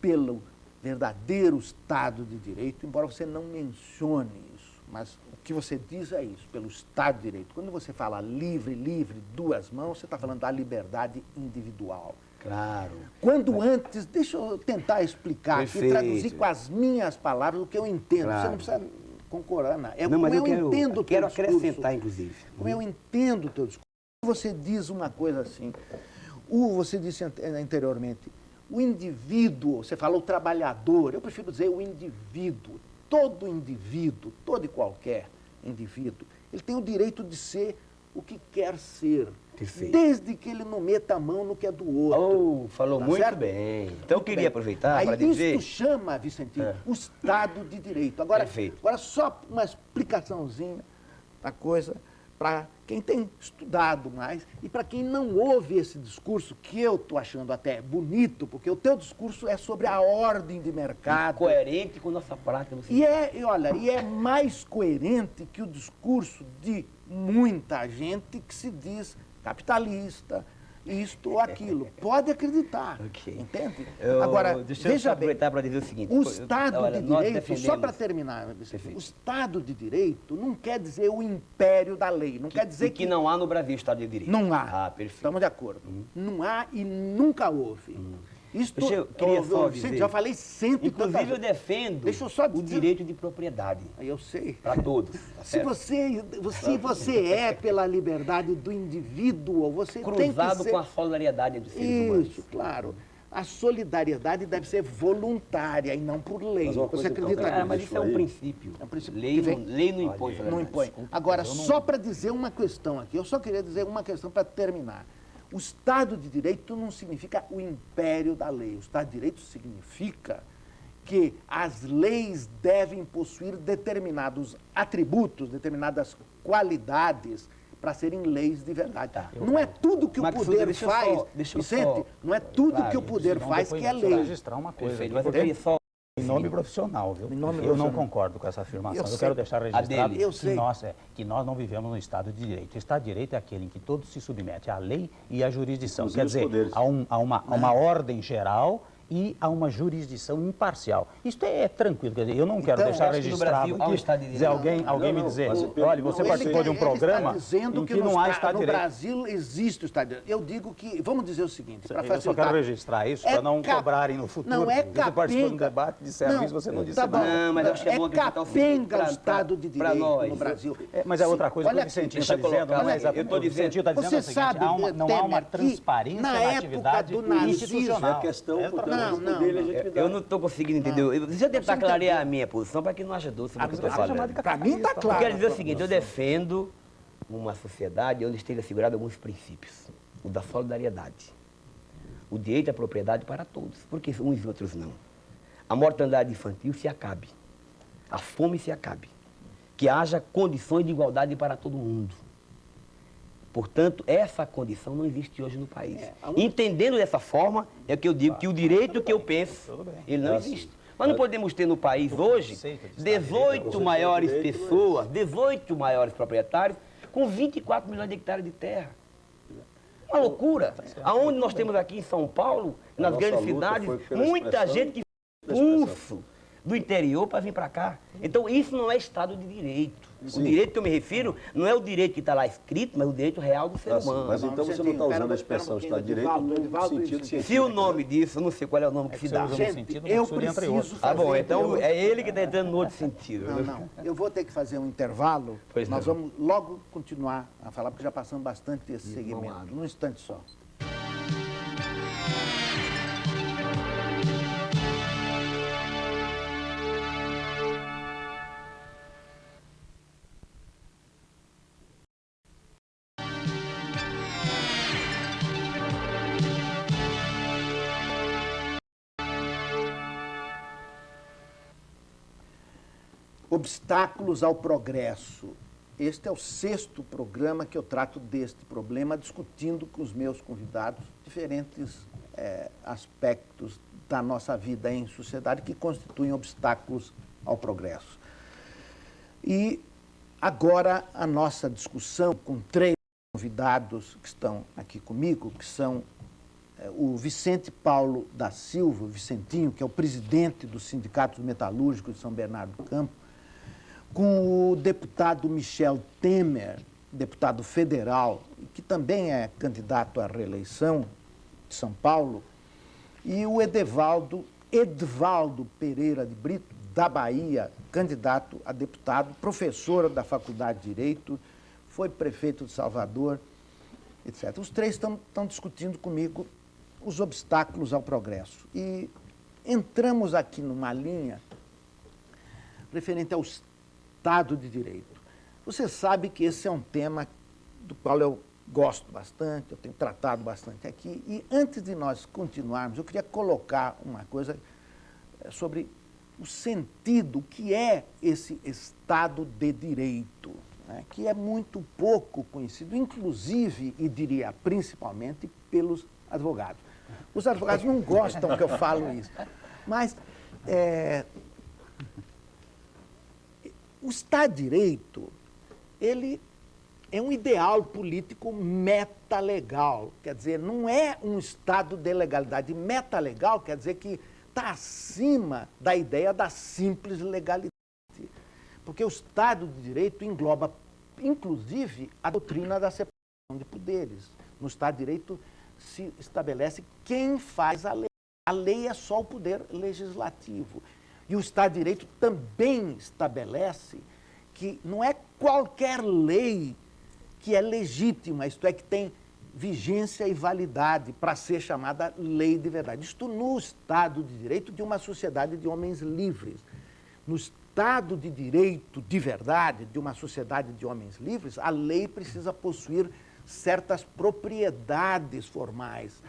pelo verdadeiro Estado de Direito, embora você não mencione isso. Mas o que você diz é isso, pelo Estado de Direito. Quando você fala livre, duas mãos, você está falando da liberdade individual. Claro. Quando antes, deixa eu tentar explicar Perfeito. aqui, traduzir com as minhas palavras o que eu entendo. Claro. Você não precisa concordar, não. É Não, como mas eu eu entendo o teu quero discurso. acrescentar, inclusive. Como eu entendo o teu discurso. Você diz uma coisa assim, você disse anteriormente, o indivíduo, você fala o trabalhador, eu prefiro dizer o indivíduo, todo indivíduo, todo e qualquer indivíduo, ele tem o direito de ser o que quer ser, Perfeito. desde que ele não meta a mão no que é do outro. Oh, falou Tá muito certo? bem. Então eu Muito queria bem. aproveitar Aí para dizer... isso chama, Vicentinho, É. o Estado de Direito. Agora, Perfeito. agora só uma explicaçãozinha da coisa para quem tem estudado mais e para quem não ouve esse discurso, que eu estou achando até bonito, porque o teu discurso é sobre a ordem de mercado. coerente com nossa prática no E é mais coerente que o discurso de muita gente que se diz capitalista, isto ou aquilo. Pode acreditar, Ok. entende? Agora, veja deixa eu só bem, aproveitar para dizer o seguinte. o Estado olha, de nós Direito, só defendemos- para terminar, Vicente, Perfeito. o Estado de Direito não quer dizer o império da lei, não quer dizer que não há no Brasil Estado de Direito. não há. Ah, perfeito. Estamos de acordo. Não há e nunca houve. Isto, Eu queria só Vicente, dizer, já falei sempre. inclusive eu defendo Deixa eu só o dizer- direito de propriedade Eu sei. para todos. Tá Se certo? você é pela liberdade do indivíduo, você tem que Cruzado ser... com a solidariedade entre os seres humanos. Isso, claro. A solidariedade deve ser voluntária e não por lei. Mas uma Você coisa acredita importante, Cara, nisso? mas isso é um aí. princípio. É um princípio Lei, que vem- lei não impõe Não solidariedade. impõe. Agora, só para dizer uma questão aqui, eu só queria dizer uma questão para terminar. O Estado de Direito não significa o império da lei. O Estado de Direito significa que as leis devem possuir determinados atributos, determinadas qualidades para serem leis de verdade. Não é tudo que o Max, poder deixa eu faz, só- deixa eu Vicente, só- não é tudo Claro, que o poder Senão faz depois que é eu preciso lei. registrar uma coisa. Perfeito, aqui, mas eu queria só... Em nome profissional, viu? Em nome Eu profissional. não concordo com essa afirmação. Eu Eu, sei. quero deixar A registrado dele. Eu sei. que nós não vivemos no Estado de Direito. O Estado de Direito é aquele em que todos se submetem à lei e à jurisdição. Inclusive Quer os dizer, poderes. a uma ordem geral e a uma jurisdição imparcial. Isto é tranquilo, quer dizer, eu não quero Então, deixar acho que no registrado Brasil há um Estado de dizer Direito. alguém me Não, dizer, mas olha, você não, participou de um programa Ele está dizendo em que que não há no Estado de Direito. Brasil existe o Estado de Direito. Eu digo que, vamos dizer o seguinte, para Eu só facilitar. quero registrar isso É para não cap- cobrarem no futuro. Não, é Você participou de um capenga. debate, disseram Não, isso, você não disse tá bom. nada. Não, mas acho que é bom acrescentar o seguinte, capenga o pra- Estado de pra Direito nós. no Brasil. Mas é outra coisa que Olha o Vicentinho deixa está eu dizendo, colocar, não é eu exatamente. tô O Vicentinho está dizendo Você o seguinte, sabe, não há uma Temer, que transparência na na época atividade do nazismo, institucional. É a questão, É portanto, Não, do não, poder e não. legitimidade. Eu não estou conseguindo entender. Deixa eu tentar não clarear a minha posição para que não haja dúvida sobre o que eu estou falando. Para mim está Eu claro. quero dizer o seguinte, eu defendo uma sociedade onde esteja assegurado alguns princípios. O da solidariedade. O direito à propriedade para todos, porque uns e outros não. A mortandade infantil se acabe. A fome se acabe. Que haja condições de igualdade para todo mundo. Portanto, essa condição não existe hoje no país. Entendendo dessa forma, é que eu digo que o direito que eu penso, ele não existe. Nós não podemos ter no país hoje conceito de Estado de 18 maiores pessoas, 18 maiores proprietários, com 24 milhões de hectares de terra. Uma loucura. Aonde nós temos aqui em São Paulo, nas nossa grandes luta cidades, foi pela muita expressão gente que da expressão. pulso do interior para vir para cá. Então, isso não é Estado de Direito. Sim. O direito que eu me refiro não é o direito que está lá escrito, mas o direito real do ser Assim, humano. mas então você não está usando a expressão Estado de Direito no sentido científico. Se o nome disso, eu não sei qual é o nome que se você dá. usa no Gente, sentido eu absurdo, entre preciso outros. Ah, bom, fazer- então é ele que está entrando no outro sentido. Não. Eu vou ter que fazer um intervalo. Pois Nós não. vamos logo continuar a falar, porque já passamos bastante desse segmento. Num instante só. Obstáculos ao progresso. Este é o 6º programa que eu trato deste problema, discutindo com os meus convidados diferentes aspectos da nossa vida em sociedade que constituem obstáculos ao progresso. E agora a nossa discussão com 3 convidados que estão aqui comigo, que são o Vicente Paulo da Silva, o Vicentinho, que é o presidente do Sindicato Metalúrgico de São Bernardo do Campo, com o deputado Michel Temer, deputado federal, que também é candidato à reeleição de São Paulo, e o Edvaldo Pereira de Brito, da Bahia, candidato a deputado, professor da Faculdade de Direito, foi prefeito de Salvador, etc. Os 3 estão discutindo comigo os obstáculos ao progresso. E entramos aqui numa linha referente ao Estado de Direito. Você sabe que esse é um tema do qual eu gosto bastante, eu tenho tratado bastante aqui. E antes de nós continuarmos, eu queria colocar uma coisa sobre o sentido, o que é esse Estado de Direito, né, que é muito pouco conhecido, inclusive, e diria principalmente, pelos advogados. Os advogados não gostam que eu falo isso, mas o Estado de Direito, ele é um ideal político metalegal, quer dizer, não é um Estado de legalidade. Metalegal quer dizer que está acima da ideia da simples legalidade, porque o Estado de Direito engloba, inclusive, a doutrina da separação de poderes. No Estado de Direito se estabelece quem faz a lei. A lei é só o poder legislativo. E o Estado de Direito também estabelece que não é qualquer lei que é legítima, isto é, que tem vigência e validade para ser chamada lei de verdade. Isto no Estado de Direito de uma sociedade de homens livres. No Estado de Direito de verdade, de uma sociedade de homens livres, a lei precisa possuir certas propriedades formais.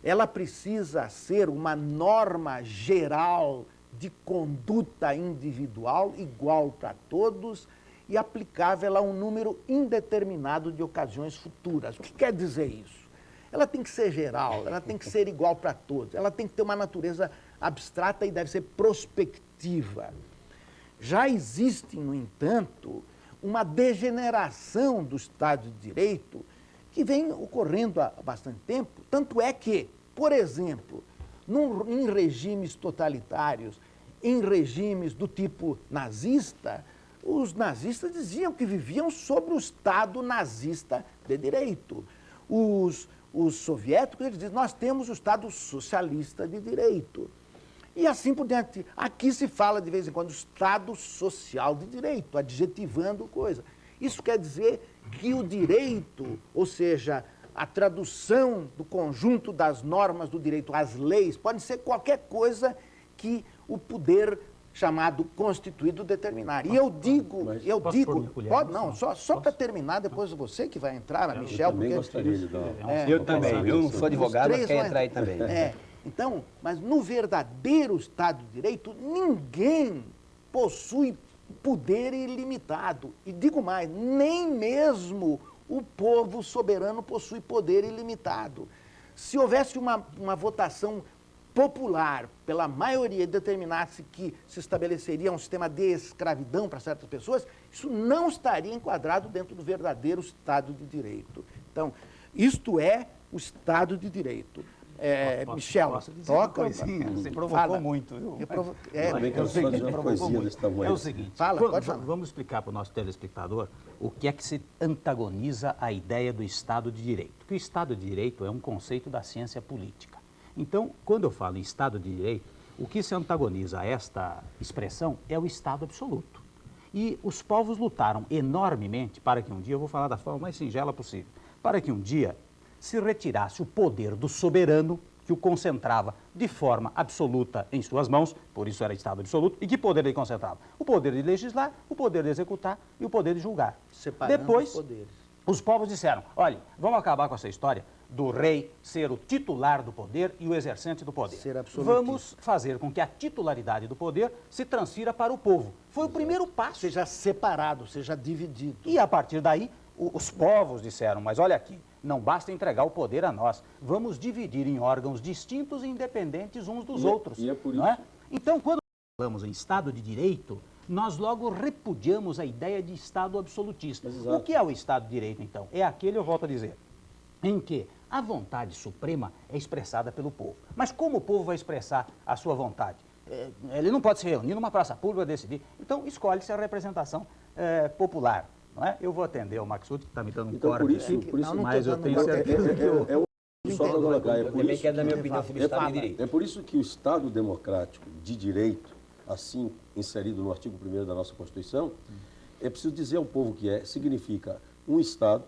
Ela precisa ser uma norma geral de conduta individual, igual para todos e aplicável a um número indeterminado de ocasiões futuras. O que quer dizer isso? Ela tem que ser geral, ela tem que ser igual para todos, ela tem que ter uma natureza abstrata e deve ser prospectiva. Já existe, no entanto, uma degeneração do Estado de Direito que vem ocorrendo há bastante tempo, tanto é que, por exemplo, em regimes totalitários, em regimes do tipo nazista, os nazistas diziam que viviam sobre o Estado nazista de direito. Os soviéticos eles dizem, nós temos o Estado socialista de direito. E assim por diante. Aqui se fala de vez em quando Estado social de direito, adjetivando coisa. Isso quer dizer que o direito, ou seja, a tradução do conjunto das normas do direito às leis, pode ser qualquer coisa que o poder chamado constituído determinar. E eu digo, pode não, só para terminar, depois você que vai entrar, a Michel, também gostaria de dar. Eu também, eu não sou advogado, mas quero entrar aí também. Então, mas no verdadeiro Estado de Direito, ninguém possui poder ilimitado. E digo mais, nem mesmo o povo soberano possui poder ilimitado. Se houvesse uma votação popular, pela maioria, determinasse que se estabeleceria um sistema de escravidão para certas pessoas, isso não estaria enquadrado dentro do verdadeiro Estado de Direito. Então, isto é o Estado de Direito. Michel, toca. Você provocou muito. É o seguinte, vamos explicar para o nosso telespectador o que é que se antagoniza à ideia do Estado de Direito. Que o Estado de Direito é um conceito da ciência política. Então, quando eu falo em Estado de Direito, o que se antagoniza a esta expressão é o Estado absoluto. E os povos lutaram enormemente para que um dia, eu vou falar da forma mais singela possível, para que um dia se retirasse o poder do soberano, que o concentrava de forma absoluta em suas mãos, por isso era Estado absoluto, e que poder ele concentrava? O poder de legislar, o poder de executar e o poder de julgar. Separando Depois, os poderes. Os povos disseram, olha, vamos acabar com essa história do rei ser o titular do poder e o exercente do poder. Ser absolutista. Vamos fazer com que a titularidade do poder se transfira para o povo. Foi o primeiro passo. Seja separado, seja dividido. E a partir daí, os povos disseram, mas olha aqui, não basta entregar o poder a nós, vamos dividir em órgãos distintos e independentes uns dos outros. E é por não é? Então, quando falamos em Estado de Direito, nós logo repudiamos a ideia de Estado absolutista. Exato. O que é o Estado de Direito, então? É aquele, eu volto a dizer, em que a vontade suprema é expressada pelo povo. Mas como o povo vai expressar a sua vontade? Ele não pode se reunir numa praça pública decidir. Então, escolhe-se a representação popular. Não é? Eu vou atender o Maxud, que está me dando um então, corte. Por isso, mas eu tenho certeza que só para colocar, Eu também quero dar minha opinião sobre o Estado de Direito. É por isso que o Estado democrático de direito, assim inserido no artigo 1º da nossa Constituição, é preciso dizer ao povo que significa um Estado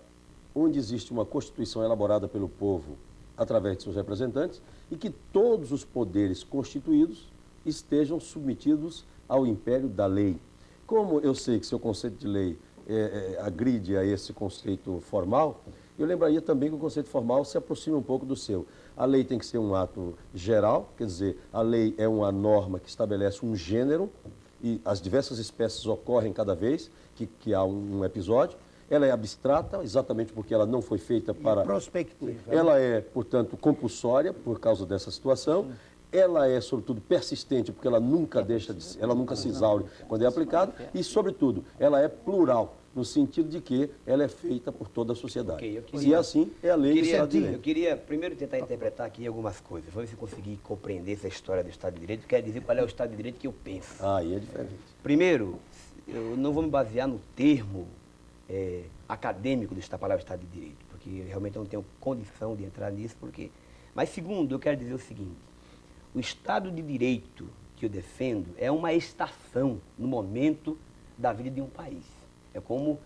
onde existe uma Constituição elaborada pelo povo através de seus representantes e que todos os poderes constituídos estejam submetidos ao império da lei. Como eu sei que seu conceito de lei agride a esse conceito formal, eu lembraria também que o conceito formal se aproxima um pouco do seu. A lei tem que ser um ato geral, quer dizer, a lei é uma norma que estabelece um gênero e as diversas espécies ocorrem cada vez que há um episódio. Ela é abstrata, exatamente porque ela não foi feita para... prospectiva. Ela é, portanto, compulsória por causa dessa situação. Ela é, sobretudo, persistente, porque ela nunca ela nunca se exaure quando é aplicada. E, sobretudo, ela é plural, no sentido de que ela é feita por toda a sociedade. E assim é a lei do Estado de Direito. Eu queria primeiro tentar interpretar aqui algumas coisas. Vamos ver se eu conseguir compreender essa história do Estado de Direito. Quer dizer qual é o Estado de Direito que eu penso. Aí é diferente. Primeiro, eu não vou me basear no termo acadêmico da palavra Estado de Direito, porque realmente eu não tenho condição de entrar nisso. Mas segundo, eu quero dizer o seguinte. O Estado de Direito que eu defendo é uma estação no momento da vida de um país. É como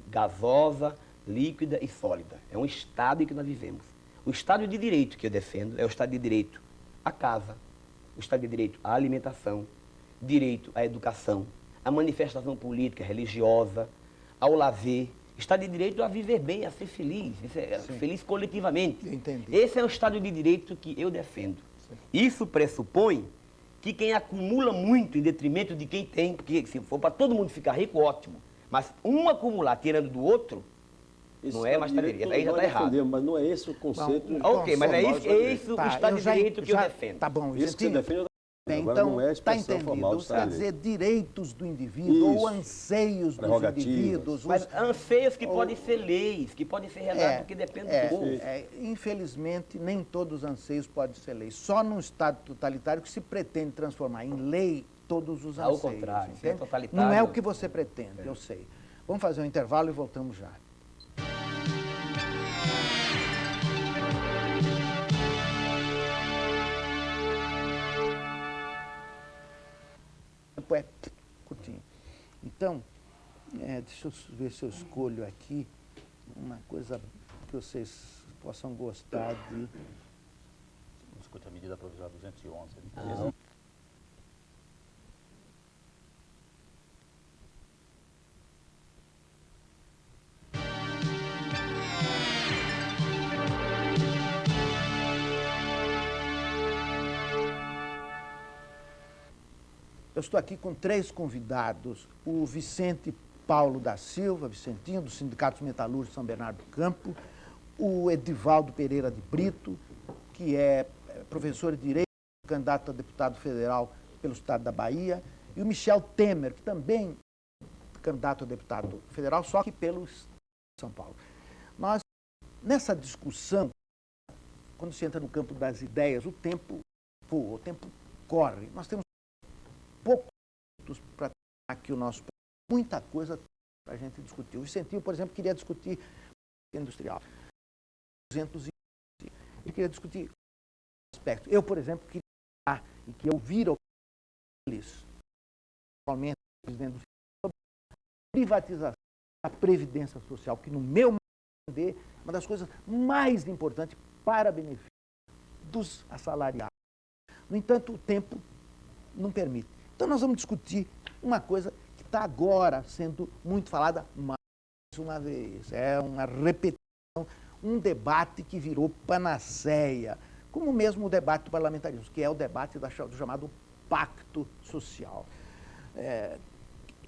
gasosa, líquida e sólida. É um estado em que nós vivemos. O Estado de Direito que eu defendo é o Estado de Direito à casa, o Estado de Direito à alimentação, direito à educação, à manifestação política, religiosa, ao lazer, Estado de Direito a viver bem, a ser feliz, feliz coletivamente. Entendi. Esse é o Estado de Direito que eu defendo. Sim. Isso pressupõe que quem acumula muito em detrimento de quem tem, porque se for para todo mundo ficar rico, ótimo. Mas um acumular tirando do outro, não é mais Estado de Direito. Aí já está errado. Mas não é esse o conceito. Ok, mas é isso o Estado de Direito que eu defendo. Tá bom, Isso que você defende. Agora então, não é a está expressão formal do entendido. Estado Quer de dizer, Direito. direitos do indivíduo ou Isso. anseios dos Prerrogativas. indivíduos. Mas anseios que podem ser leis, que podem ser redados, porque depende do povo. Infelizmente, nem todos os anseios podem ser leis. Só num Estado totalitário que se pretende transformar em lei todos os anseios. Ao contrário, isso é entende? totalitário. Não é o que você pretende, eu sei. Vamos fazer um intervalo e voltamos já. É curtinho. Então, deixa eu ver se eu escolho aqui uma coisa que vocês possam gostar de. Discute a medida provisória 211. Eu estou aqui com 3 convidados. O Vicente Paulo da Silva, Vicentinho, do Sindicato Metalúrgico de São Bernardo do Campo. O Edivaldo Pereira de Brito, que é professor de Direito, candidato a deputado federal pelo Estado da Bahia. E o Michel Temer, que também é candidato a deputado federal, só que pelo Estado de São Paulo. Nós, nessa discussão, quando se entra no campo das ideias, o tempo corre. Nós temos poucos para aqui o nosso muita coisa para a gente discutir. O Vicentinho, por exemplo, queria discutir industrial. Ele queria discutir aspectos. Eu, por exemplo, queria e que eu vira eles, principalmente o presidente do sobre a privatização da Previdência Social, que no meu entender é uma das coisas mais importantes para benefício dos assalariados. No entanto, o tempo não permite. Então, nós vamos discutir uma coisa que está agora sendo muito falada mais uma vez. É uma repetição, um debate que virou panaceia, como mesmo o debate do parlamentarismo, que é o debate do chamado pacto social.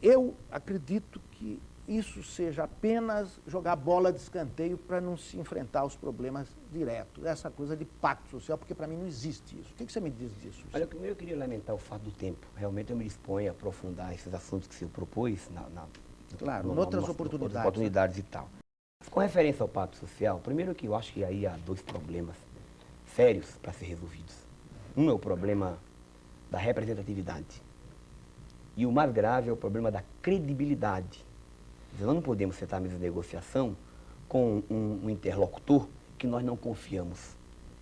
Eu acredito que isso seja apenas jogar bola de escanteio para não se enfrentar aos problemas diretos. Essa coisa de pacto social, porque para mim não existe isso. O que você me diz disso? Olha, primeiro eu queria lamentar o fato do tempo. Realmente eu me disponho a aprofundar esses assuntos que se propôs Claro, em outras oportunidades. Oportunidades e tal. Com referência ao pacto social, primeiro que eu acho que aí há 2 problemas sérios para ser resolvidos. Um é o problema da representatividade. E o mais grave é o problema da credibilidade. Nós não podemos sentar à mesa de negociação com um interlocutor que nós não confiamos,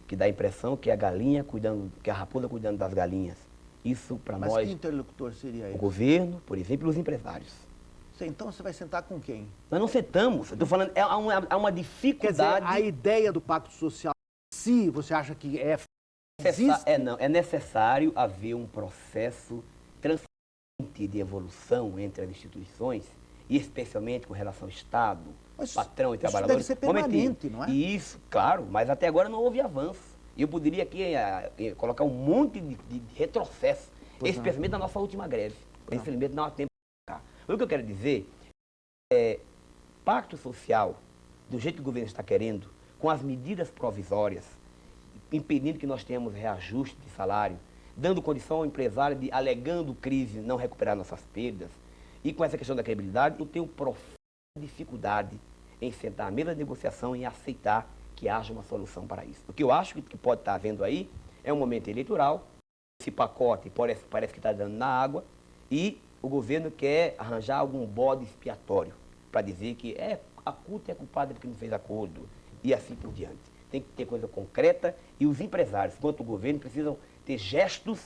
que dá a impressão que é a galinha cuidando, que é a raposa cuidando das galinhas. Isso para nós. Mas que interlocutor seria O esse? governo, por exemplo, e os empresários. Então você vai sentar com quem? Nós não sentamos. Eu estou falando, há uma Quer dificuldade. dizer, a ideia do pacto social, se você acha que existe? É necessário haver um processo transparente de evolução entre as instituições, e especialmente com relação ao Estado, Mas patrão e isso trabalhadores. deve ser permanente, não é? E isso, claro, mas até agora não houve avanço. E eu poderia aqui colocar um monte de retrocesso, especialmente na nossa última greve. Infelizmente não há tempo para cá. O que eu quero dizer é, pacto social, do jeito que o governo está querendo, com as medidas provisórias, impedindo que nós tenhamos reajuste de salário, dando condição ao empresário de, alegando crise, não recuperar nossas perdas, e com essa questão da credibilidade, eu tenho profunda dificuldade em sentar à mesa de negociação e aceitar que haja uma solução para isso. O que eu acho que pode estar havendo aí é um momento eleitoral, esse pacote parece que está dando na água, e o governo quer arranjar algum bode expiatório para dizer que a CUT é culpada porque não fez acordo, e assim por diante. Tem que ter coisa concreta, e os empresários, quanto o governo, precisam ter gestos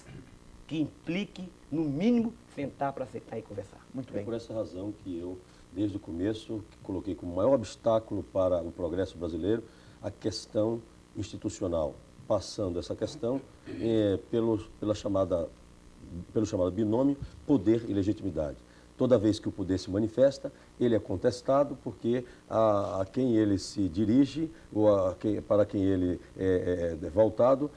que impliquem, no mínimo, sentar para aceitar e conversar. Muito É bem. por essa razão que eu, desde o começo, coloquei como maior obstáculo para o progresso brasileiro a questão institucional, passando essa questão pelo chamado binômio poder e legitimidade. Toda vez que o poder se manifesta, ele é contestado porque a quem ele se dirige ou para quem ele é voltado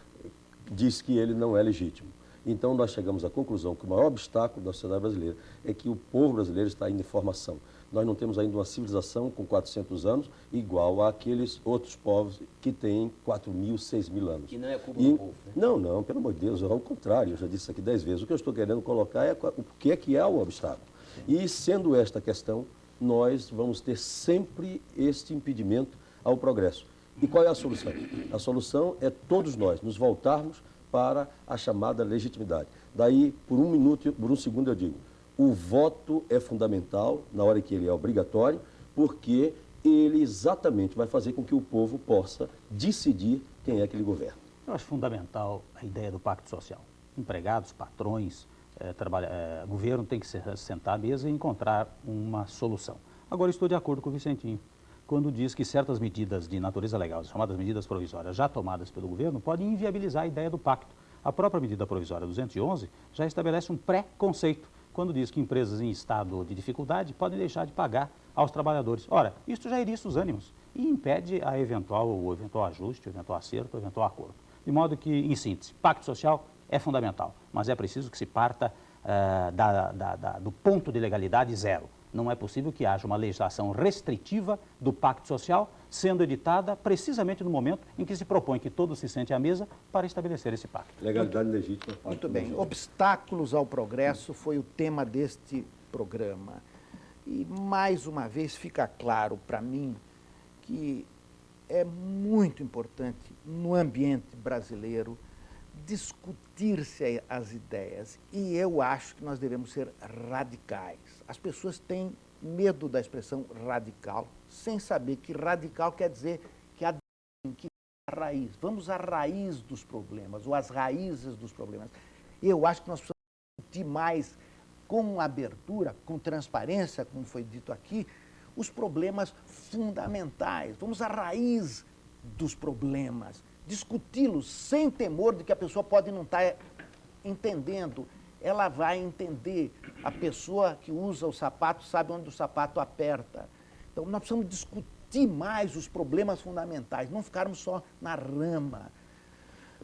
diz que ele não é legítimo. Então, nós chegamos à conclusão que o maior obstáculo da sociedade brasileira é que o povo brasileiro está ainda em formação. Nós não temos ainda uma civilização com 400 anos igual àqueles outros povos que têm 4.000, 6.000 anos. E não é culpa do povo, né? Não, pelo amor de Deus, ao contrário, eu já disse isso aqui 10 vezes. O que eu estou querendo colocar é o que é o obstáculo. E, sendo esta questão, nós vamos ter sempre este impedimento ao progresso. E qual é a solução? A solução é todos nós nos voltarmos para a chamada legitimidade. Daí, por um minuto, por um segundo eu digo, o voto é fundamental na hora que ele é obrigatório, porque ele exatamente vai fazer com que o povo possa decidir quem é que ele governa. Eu acho fundamental a ideia do pacto social. Empregados, patrões, governo tem que se sentar à mesa e encontrar uma solução. Agora, estou de acordo com o Vicentinho, quando diz que certas medidas de natureza legal, as chamadas medidas provisórias já tomadas pelo governo, podem inviabilizar a ideia do pacto. A própria medida provisória 211 já estabelece um pré-conceito, quando diz que empresas em estado de dificuldade podem deixar de pagar aos trabalhadores. Ora, isso já iriça os ânimos e impede o eventual ajuste, o eventual acerto, o eventual acordo. De modo que, em síntese, pacto social é fundamental, mas é preciso que se parta do ponto de legalidade zero. Não é possível que haja uma legislação restritiva do pacto social sendo editada precisamente no momento em que se propõe que todos se sentem à mesa para estabelecer esse pacto. Legalidade legítima. Muito bem. Obstáculos ao progresso foi o tema deste programa. E, mais uma vez, fica claro para mim que é muito importante, no ambiente brasileiro, discutir-se as ideias. E eu acho que nós devemos ser radicais. As pessoas têm medo da expressão radical, sem saber que radical quer dizer que a raiz. Vamos à raiz dos problemas, ou às raízes dos problemas. Eu acho que nós precisamos discutir mais com abertura, com transparência, como foi dito aqui, os problemas fundamentais. Vamos à raiz dos problemas, discuti-los sem temor de que a pessoa pode não estar entendendo. Ela vai entender. A pessoa que usa o sapato sabe onde o sapato aperta. Então, nós precisamos discutir mais os problemas fundamentais, não ficarmos só na rama.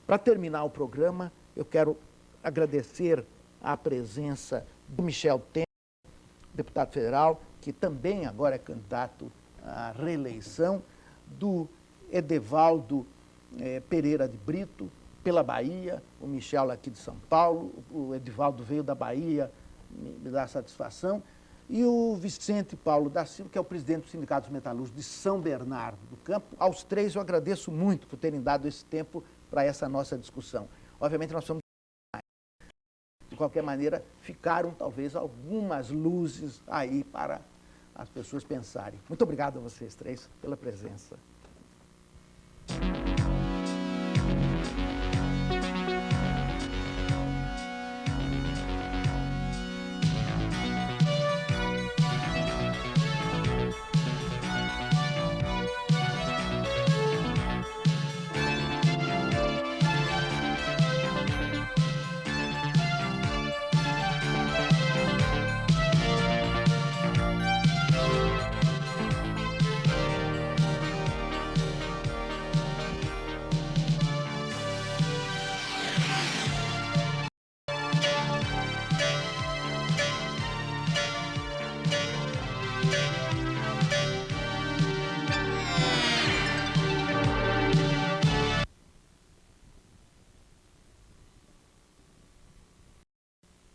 Para terminar o programa, eu quero agradecer a presença do Michel Temer, deputado federal, que também agora é candidato à reeleição, do Edevaldo Pereira de Brito, pela Bahia, o Michel aqui de São Paulo, o Edivaldo veio da Bahia, me dá satisfação, e o Vicente Paulo da Silva, que é o presidente do Sindicato dos Metalúrgicos de São Bernardo do Campo. Aos três eu agradeço muito por terem dado esse tempo para essa nossa discussão. Obviamente nós somos... De qualquer maneira, ficaram talvez algumas luzes aí para as pessoas pensarem. Muito obrigado a vocês três pela presença.